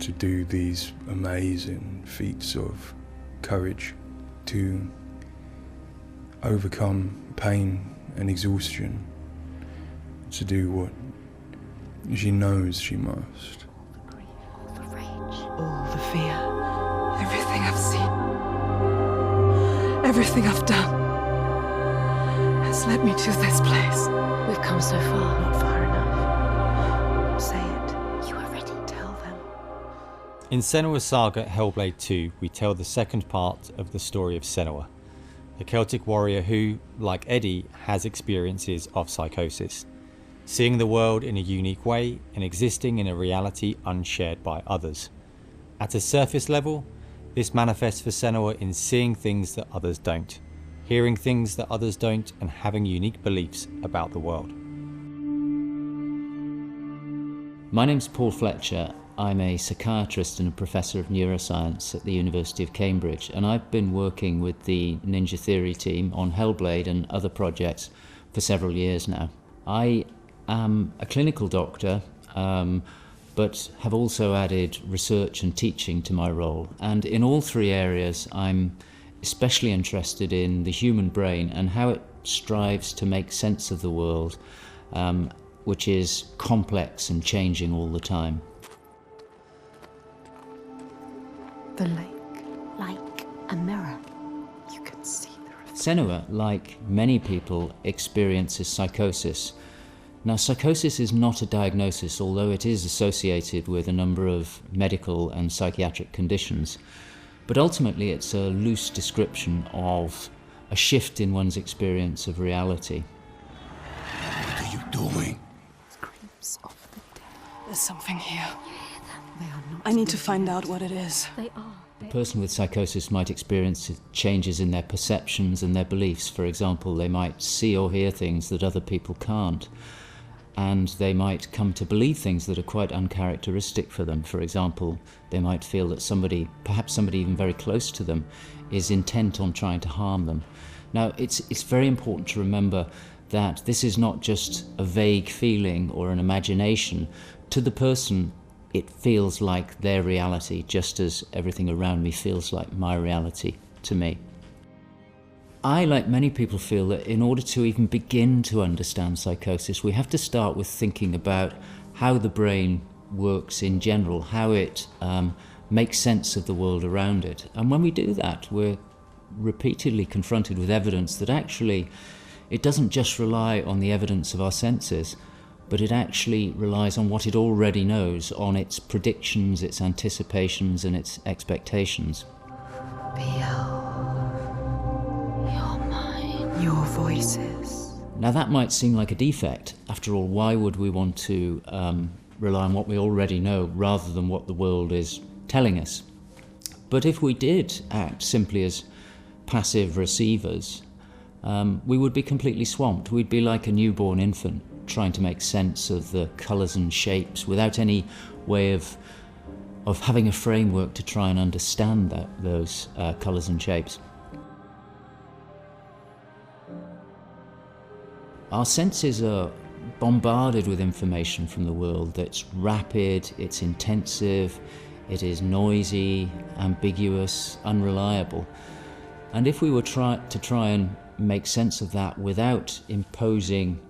to do these amazing feats of courage, to overcome pain and exhaustion, to do what she knows she must. All the fear. Everything I've seen, everything I've done, has led me to this place. We've come so far, not far enough. Say it. You are ready. Tell them. In Senua's Saga HELLBLADE 2, we tell the second part of the story of Senua, a Celtic warrior who, like Eddie, has experiences of psychosis, seeing the world in a unique way and existing in a reality unshared by others. At a surface level, this manifests for Senua in seeing things that others don't, hearing things that others don't, and having unique beliefs about the world. My name's Paul Fletcher. I'm a psychiatrist and a professor of neuroscience at the University of Cambridge, and I've been working with the Ninja Theory team on HELLBLADE and other projects for several years now. I am a clinical doctor, but have also added research and teaching to my role. And in all three areas, I'm especially interested in the human brain and how it strives to make sense of the world, which is complex and changing all the time. The lake, like a mirror. You can see the reflection. Senua, like many people, experiences psychosis. Now, psychosis is not a diagnosis, although it is associated with a number of medical and psychiatric conditions. But ultimately, it's a loose description of a shift in one's experience of reality. What are you doing? Screams of the dead. There's something here. They are not. I need to find out what it is. They are. A person with psychosis might experience changes in their perceptions and their beliefs. For example, they might see or hear things that other people can't. and they might come to believe things that are quite uncharacteristic for them. For example, they might feel that somebody, perhaps somebody even very close to them, is intent on trying to harm them. Now, it's very important to remember that this is not just a vague feeling or an imagination. To the person, it feels like their reality, just as everything around me feels like my reality to me. I, like many people, feel that in order to even begin to understand psychosis, we have to start with thinking about how the brain works in general, how it makes sense of the world around it. And when we do that, we're repeatedly confronted with evidence that actually it doesn't just rely on the evidence of our senses, but it actually relies on what it already knows, on its predictions, its anticipations, and its expectations. Your voices. Now that might seem like a defect. After all, why would we want to rely on what we already know rather than what the world is telling us? But if we did act simply as passive receivers, we would be completely swamped. We'd be like a newborn infant trying to make sense of the colours and shapes without any way of having a framework to try and understand those colours and shapes. Our senses are bombarded with information from the world that's rapid, it's intensive, it is noisy, ambiguous, unreliable. And if we were to try and make sense of that without imposing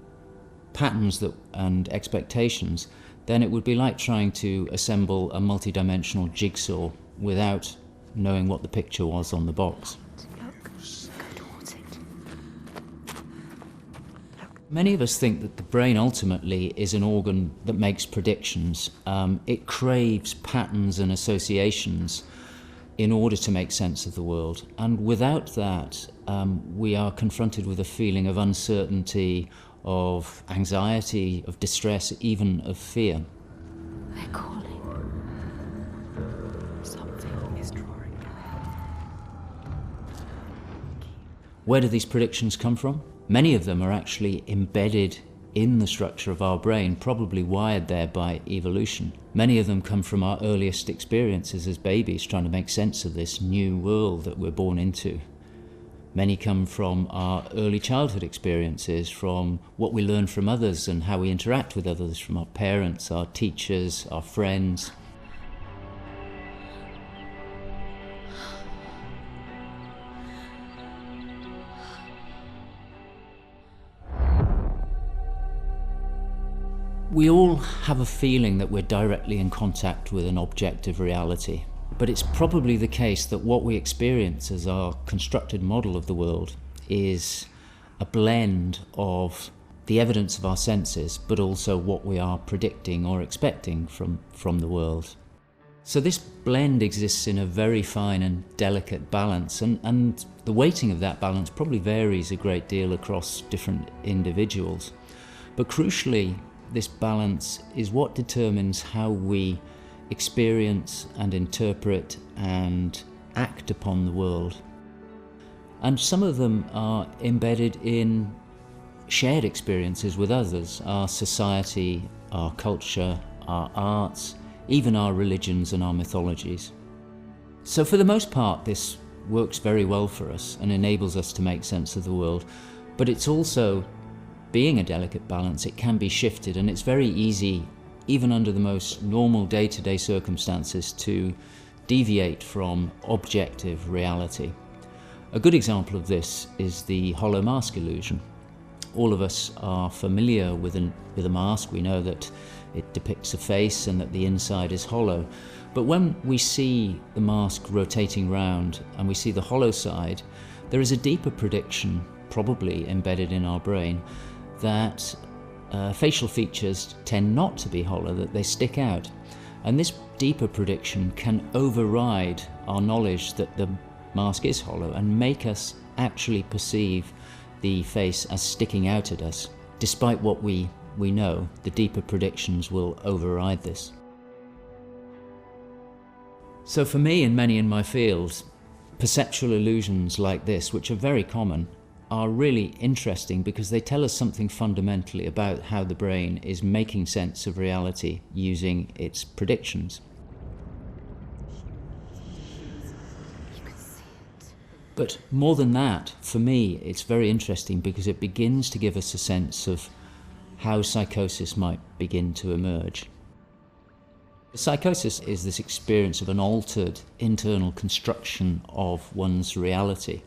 patterns and expectations, then it would be like trying to assemble a multi-dimensional jigsaw without knowing what the picture was on the box. Many of us think that the brain ultimately is an organ that makes predictions. It craves patterns and associations in order to make sense of the world. And without that, we are confronted with a feeling of uncertainty, of anxiety, of distress, even of fear. They're calling. Something is drawing near. Where do these predictions come from? Many of them are actually embedded in the structure of our brain, probably wired there by evolution. Many of them come from our earliest experiences as babies, trying to make sense of this new world that we're born into. Many come from our early childhood experiences, from what we learn from others and how we interact with others, from our parents, our teachers, our friends. We all have a feeling that we're directly in contact with an objective reality, but it's probably the case that what we experience as our constructed model of the world is a blend of the evidence of our senses, but also what we are predicting or expecting from the world. So this blend exists in a very fine and delicate balance, and the weighting of that balance probably varies a great deal across different individuals. But crucially, this balance is what determines how we experience and interpret and act upon the world. And some of them are embedded in shared experiences with others, our society, our culture, our arts, even our religions and our mythologies. So for the most part, this works very well for us and enables us to make sense of the world, but it's also, being a delicate balance, it can be shifted, and it's very easy, even under the most normal day-to-day circumstances, to deviate from objective reality. A good example of this is the hollow mask illusion. All of us are familiar with a mask. We know that it depicts a face and that the inside is hollow. But when we see the mask rotating round and we see the hollow side, there is a deeper prediction, probably embedded in our brain, that facial features tend not to be hollow, that they stick out. And this deeper prediction can override our knowledge that the mask is hollow and make us actually perceive the face as sticking out at us. Despite what we know, the deeper predictions will override this. So for me and many in my field, perceptual illusions like this, which are very common, are really interesting because they tell us something fundamentally about how the brain is making sense of reality using its predictions. But more than that, for me, it's very interesting because it begins to give us a sense of how psychosis might begin to emerge. Psychosis is this experience of an altered internal construction of one's reality.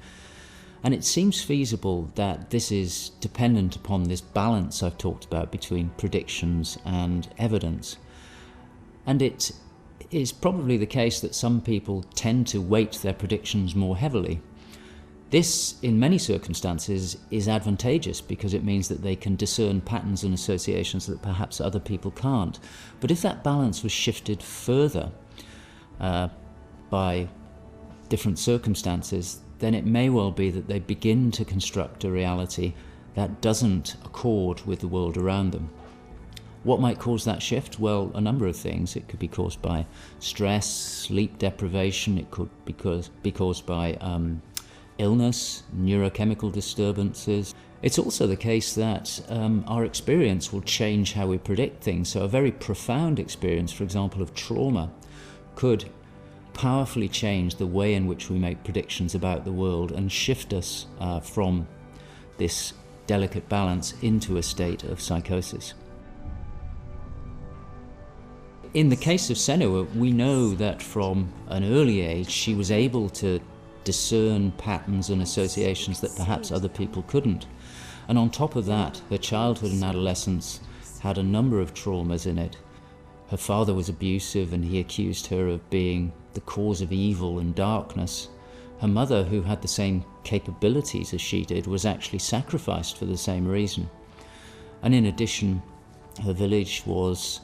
And it seems feasible that this is dependent upon this balance I've talked about between predictions and evidence. And it is probably the case that some people tend to weight their predictions more heavily. This, in many circumstances, is advantageous because it means that they can discern patterns and associations that perhaps other people can't. But if that balance was shifted further by different circumstances, then it may well be that they begin to construct a reality that doesn't accord with the world around them. What might cause that shift? Well, a number of things. It could be caused by stress, sleep deprivation. It could be caused by illness, neurochemical disturbances. It's also the case that our experience will change how we predict things. So a very profound experience, for example, of trauma, could powerfully change the way in which we make predictions about the world and shift us from this delicate balance into a state of psychosis. In the case of Senua, we know that from an early age she was able to discern patterns and associations that perhaps other people couldn't. And on top of that, her childhood and adolescence had a number of traumas in it. Her father was abusive and he accused her of being the cause of evil and darkness. Her mother, who had the same capabilities as she did, was actually sacrificed for the same reason. And in addition, her village was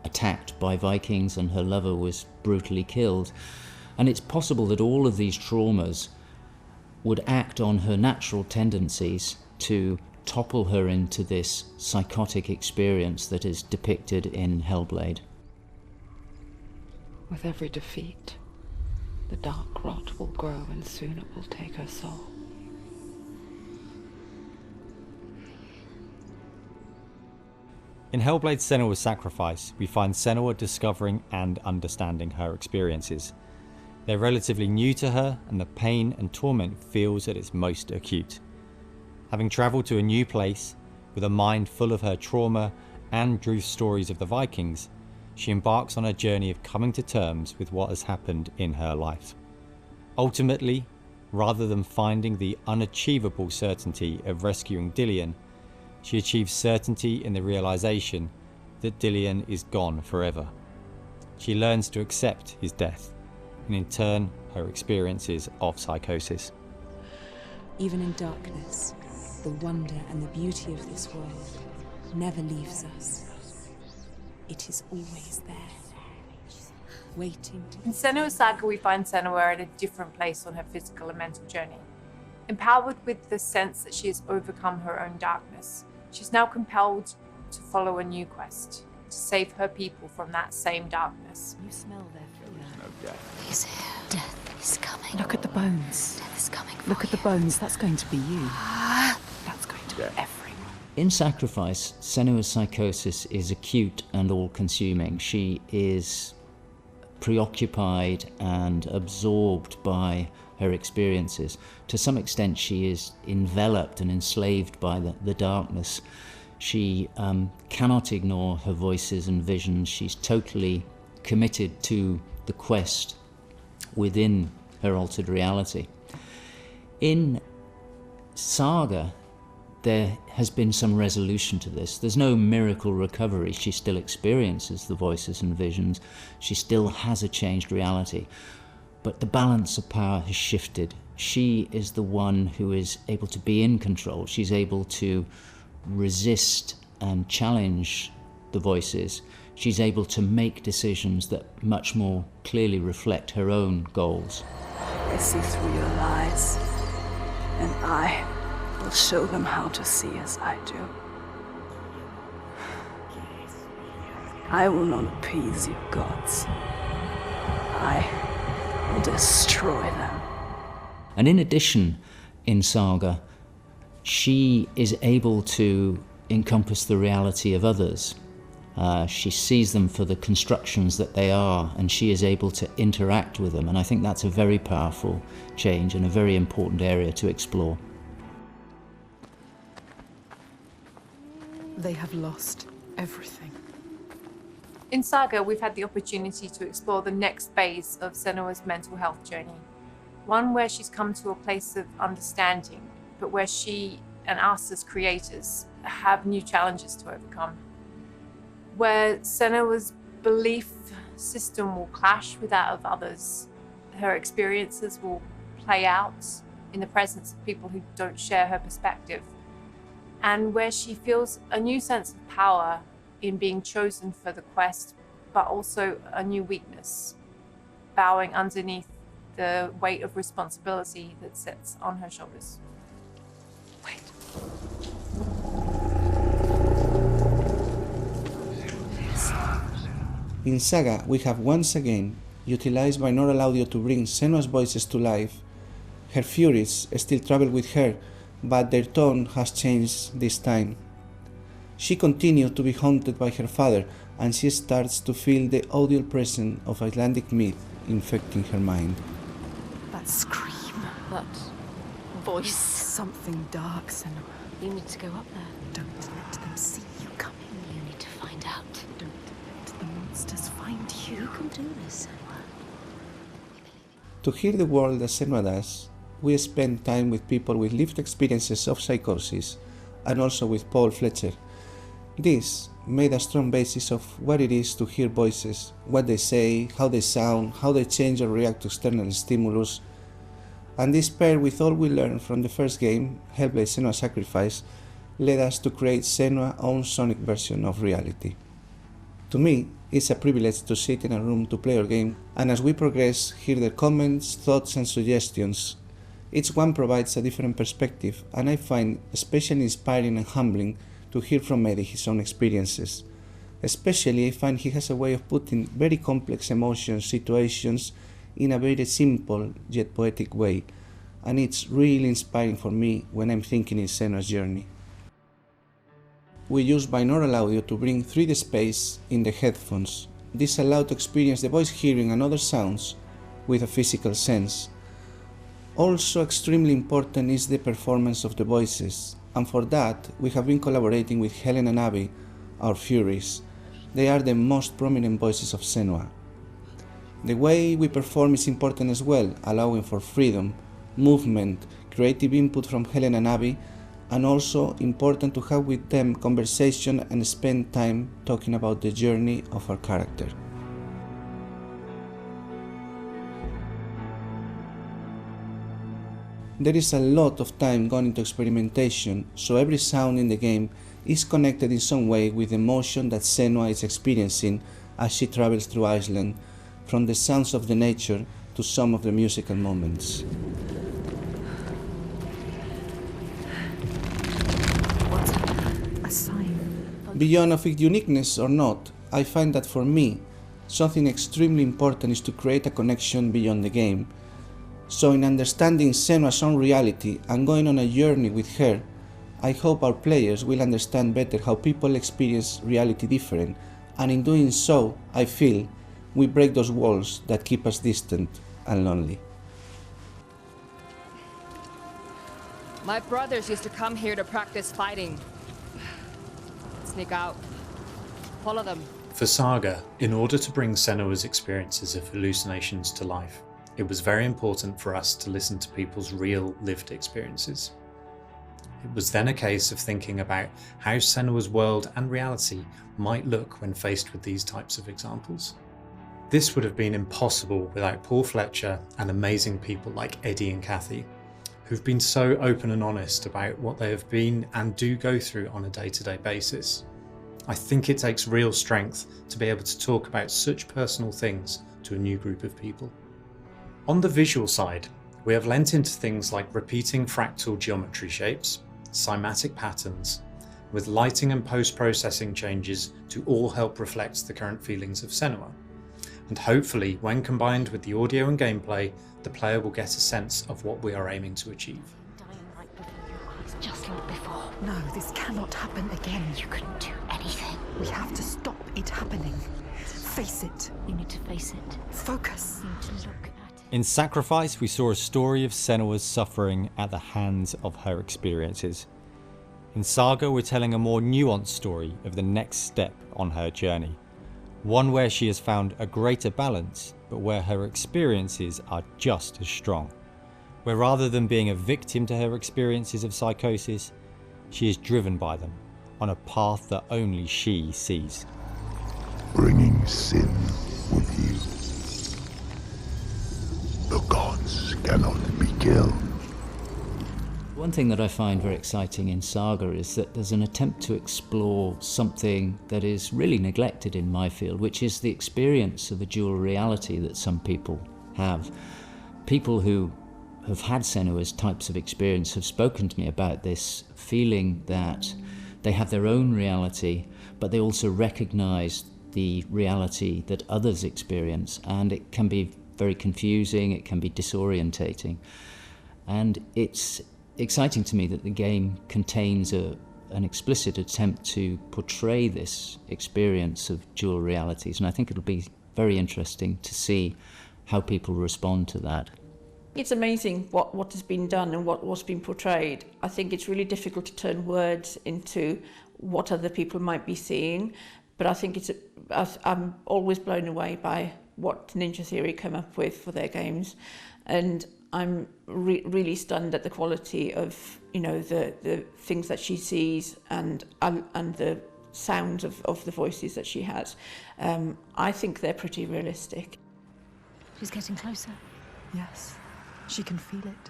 attacked by Vikings and her lover was brutally killed. And it's possible that all of these traumas would act on her natural tendencies to topple her into this psychotic experience that is depicted in HELLBLADE. With every defeat, the dark rot will grow and soon it will take her soul. In HELLBLADE Senua's Sacrifice, we find Senua discovering and understanding her experiences. They're relatively new to her, and the pain and torment feels at its most acute. Having travelled to a new place, with a mind full of her trauma and Druth's stories of the Vikings, she embarks on a journey of coming to terms with what has happened in her life. Ultimately, rather than finding the unachievable certainty of rescuing Dillion, she achieves certainty in the realisation that Dillion is gone forever. She learns to accept his death, and in turn, her experiences of psychosis. Even in darkness, the wonder and the beauty of this world never leaves us. It is always there, waiting to... In Senua's Saga, we find Senua at a different place on her physical and mental journey. Empowered with the sense that she has overcome her own darkness, she's now compelled to follow a new quest, to save her people from that same darkness. You smell their fear. He's here. Death is coming. Look at the bones. Death is coming. Look at the bones. That's going to be you. That's going to be everyone. In Sacrifice, Senua's psychosis is acute and all-consuming. She is preoccupied and absorbed by her experiences. To some extent, she is enveloped and enslaved by the darkness. She cannot ignore her voices and visions. She's totally committed to the quest within her altered reality. In Saga, there has been some resolution to this. There's no miracle recovery. She still experiences the voices and visions. She still has a changed reality. But the balance of power has shifted. She is the one who is able to be in control. She's able to resist and challenge the voices. She's able to make decisions that much more clearly reflect her own goals. They see through your lies, and I will show them how to see as I do. I will not appease your gods. I will destroy them. And in addition, in Saga, she is able to encompass the reality of others. She sees them for the constructions that they are, and she is able to interact with them, and I think that's a very powerful change and a very important area to explore. They have lost everything. In Saga, we've had the opportunity to explore the next phase of Senua's mental health journey. One where she's come to a place of understanding, but where she and us as creators have new challenges to overcome. Where Senua's belief system will clash with that of others. Her experiences will play out in the presence of people who don't share her perspective. And where she feels a new sense of power in being chosen for the quest, but also a new weakness, bowing underneath the weight of responsibility that sits on her shoulders. Wait. In Saga, we have once again utilized binaural audio to bring Senua's voices to life. Her furies still travel with her, but their tone has changed this time. She continues to be haunted by her father, and she starts to feel the audio presence of Icelandic myth infecting her mind. That scream, that voice. Something dark, Senua. You need to go up there. Don't let them see you coming. You need to find out. Don't let the monsters find you. You can do this, Senua. To hear the world as Senua does, we spend time with people with lived experiences of psychosis, and also with Paul Fletcher. This made a strong basis of what it is to hear voices, what they say, how they sound, how they change or react to external stimulus. And this paired with all we learned from the first game, HELLBLADE: Senua's Sacrifice, led us to create Senua's own sonic version of reality. To me, it's a privilege to sit in a room to play our game, and as we progress, hear their comments, thoughts and suggestions. Each one provides a different perspective, and I find especially inspiring and humbling to hear from Eddie his own experiences. Especially, I find he has a way of putting very complex emotions, situations, in a very simple yet poetic way, and it's really inspiring for me when I'm thinking in Senua's journey. We use binaural audio to bring 3D space in the headphones. This allows to experience the voice hearing and other sounds with a physical sense. Also extremely important is the performance of the voices, and for that we have been collaborating with Helen and Abby, our Furies. They are the most prominent voices of Senua. The way we perform is important as well, allowing for freedom, movement, creative input from Helen and Abby, and also important to have with them conversation and spend time talking about the journey of our character. There is a lot of time gone into experimentation, so every sound in the game is connected in some way with the emotion that Senua is experiencing as she travels through Iceland, from the sounds of the nature to some of the musical moments. What's a sign? Beyond of its uniqueness or not, I find that for me, something extremely important is to create a connection beyond the game. So in understanding Senua's own reality and going on a journey with her, I hope our players will understand better how people experience reality different, and in doing so, I feel we break those walls that keep us distant and lonely. My brothers used to come here to practice fighting. Sneak out. Follow them. For Saga, in order to bring Senua's experiences of hallucinations to life, it was very important for us to listen to people's real lived experiences. It was then a case of thinking about how Senua's world and reality might look when faced with these types of examples. This would have been impossible without Paul Fletcher and amazing people like Eddie and Kathy, who've been so open and honest about what they have been and do go through on a day-to-day basis. I think it takes real strength to be able to talk about such personal things to a new group of people. On the visual side, we have lent into things like repeating fractal geometry shapes, cymatic patterns, with lighting and post-processing changes to all help reflect the current feelings of Senua. And hopefully, when combined with the audio and gameplay, the player will get a sense of what we are aiming to achieve. Dying right before your eyes, just just like before. No, this cannot happen again. You couldn't do anything. We have to stop it happening. Face it. You need to face it. Focus. You need to look at it. In Sacrifice, we saw a story of Senua's suffering at the hands of her experiences. In Saga, we're telling a more nuanced story of the next step on her journey. One where she has found a greater balance, but where her experiences are just as strong. Where rather than being a victim to her experiences of psychosis, she is driven by them on a path that only she sees. Bringing sin with you. The gods cannot be killed. One thing that I find very exciting in Saga is that there's an attempt to explore something that is really neglected in my field, which is the experience of a dual reality that some people have. People who have had Senua's types of experience have spoken to me about this feeling that they have their own reality, but they also recognize the reality that others experience, and it can be very confusing, it can be disorientating. And it's exciting to me that the game contains an explicit attempt to portray this experience of dual realities, and I think it'll be very interesting to see how people respond to that. It's amazing what has been done and what's been portrayed. I think it's really difficult to turn words into what other people might be seeing, but I think I'm always blown away by what Ninja Theory come up with for their games, and I'm really stunned at the quality of, you know, the things that she sees and the sounds of the voices that she has. I think they're pretty realistic. She's getting closer. Yes, she can feel it.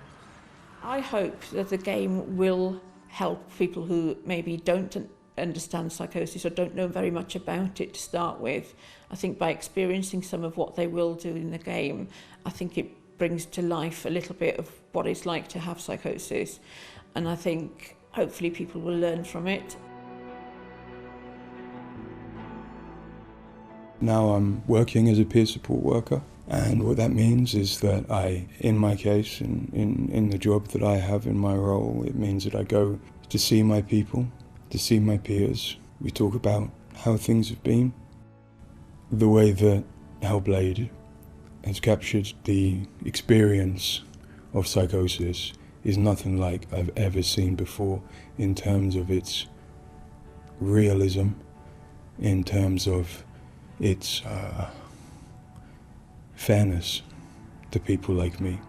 I hope that the game will help people who maybe don't understand psychosis or don't know very much about it to start with. I think by experiencing some of what they will do in the game, I think it brings to life a little bit of what it's like to have psychosis, and I think hopefully people will learn from it. Now I'm working as a peer support worker, and what that means is that in my case, in the job that I have in my role, it means that I go to see my people, to see my peers. We talk about how things have been. The way that HELLBLADE has captured the experience of psychosis is nothing like I've ever seen before in terms of its realism, in terms of its fairness to people like me.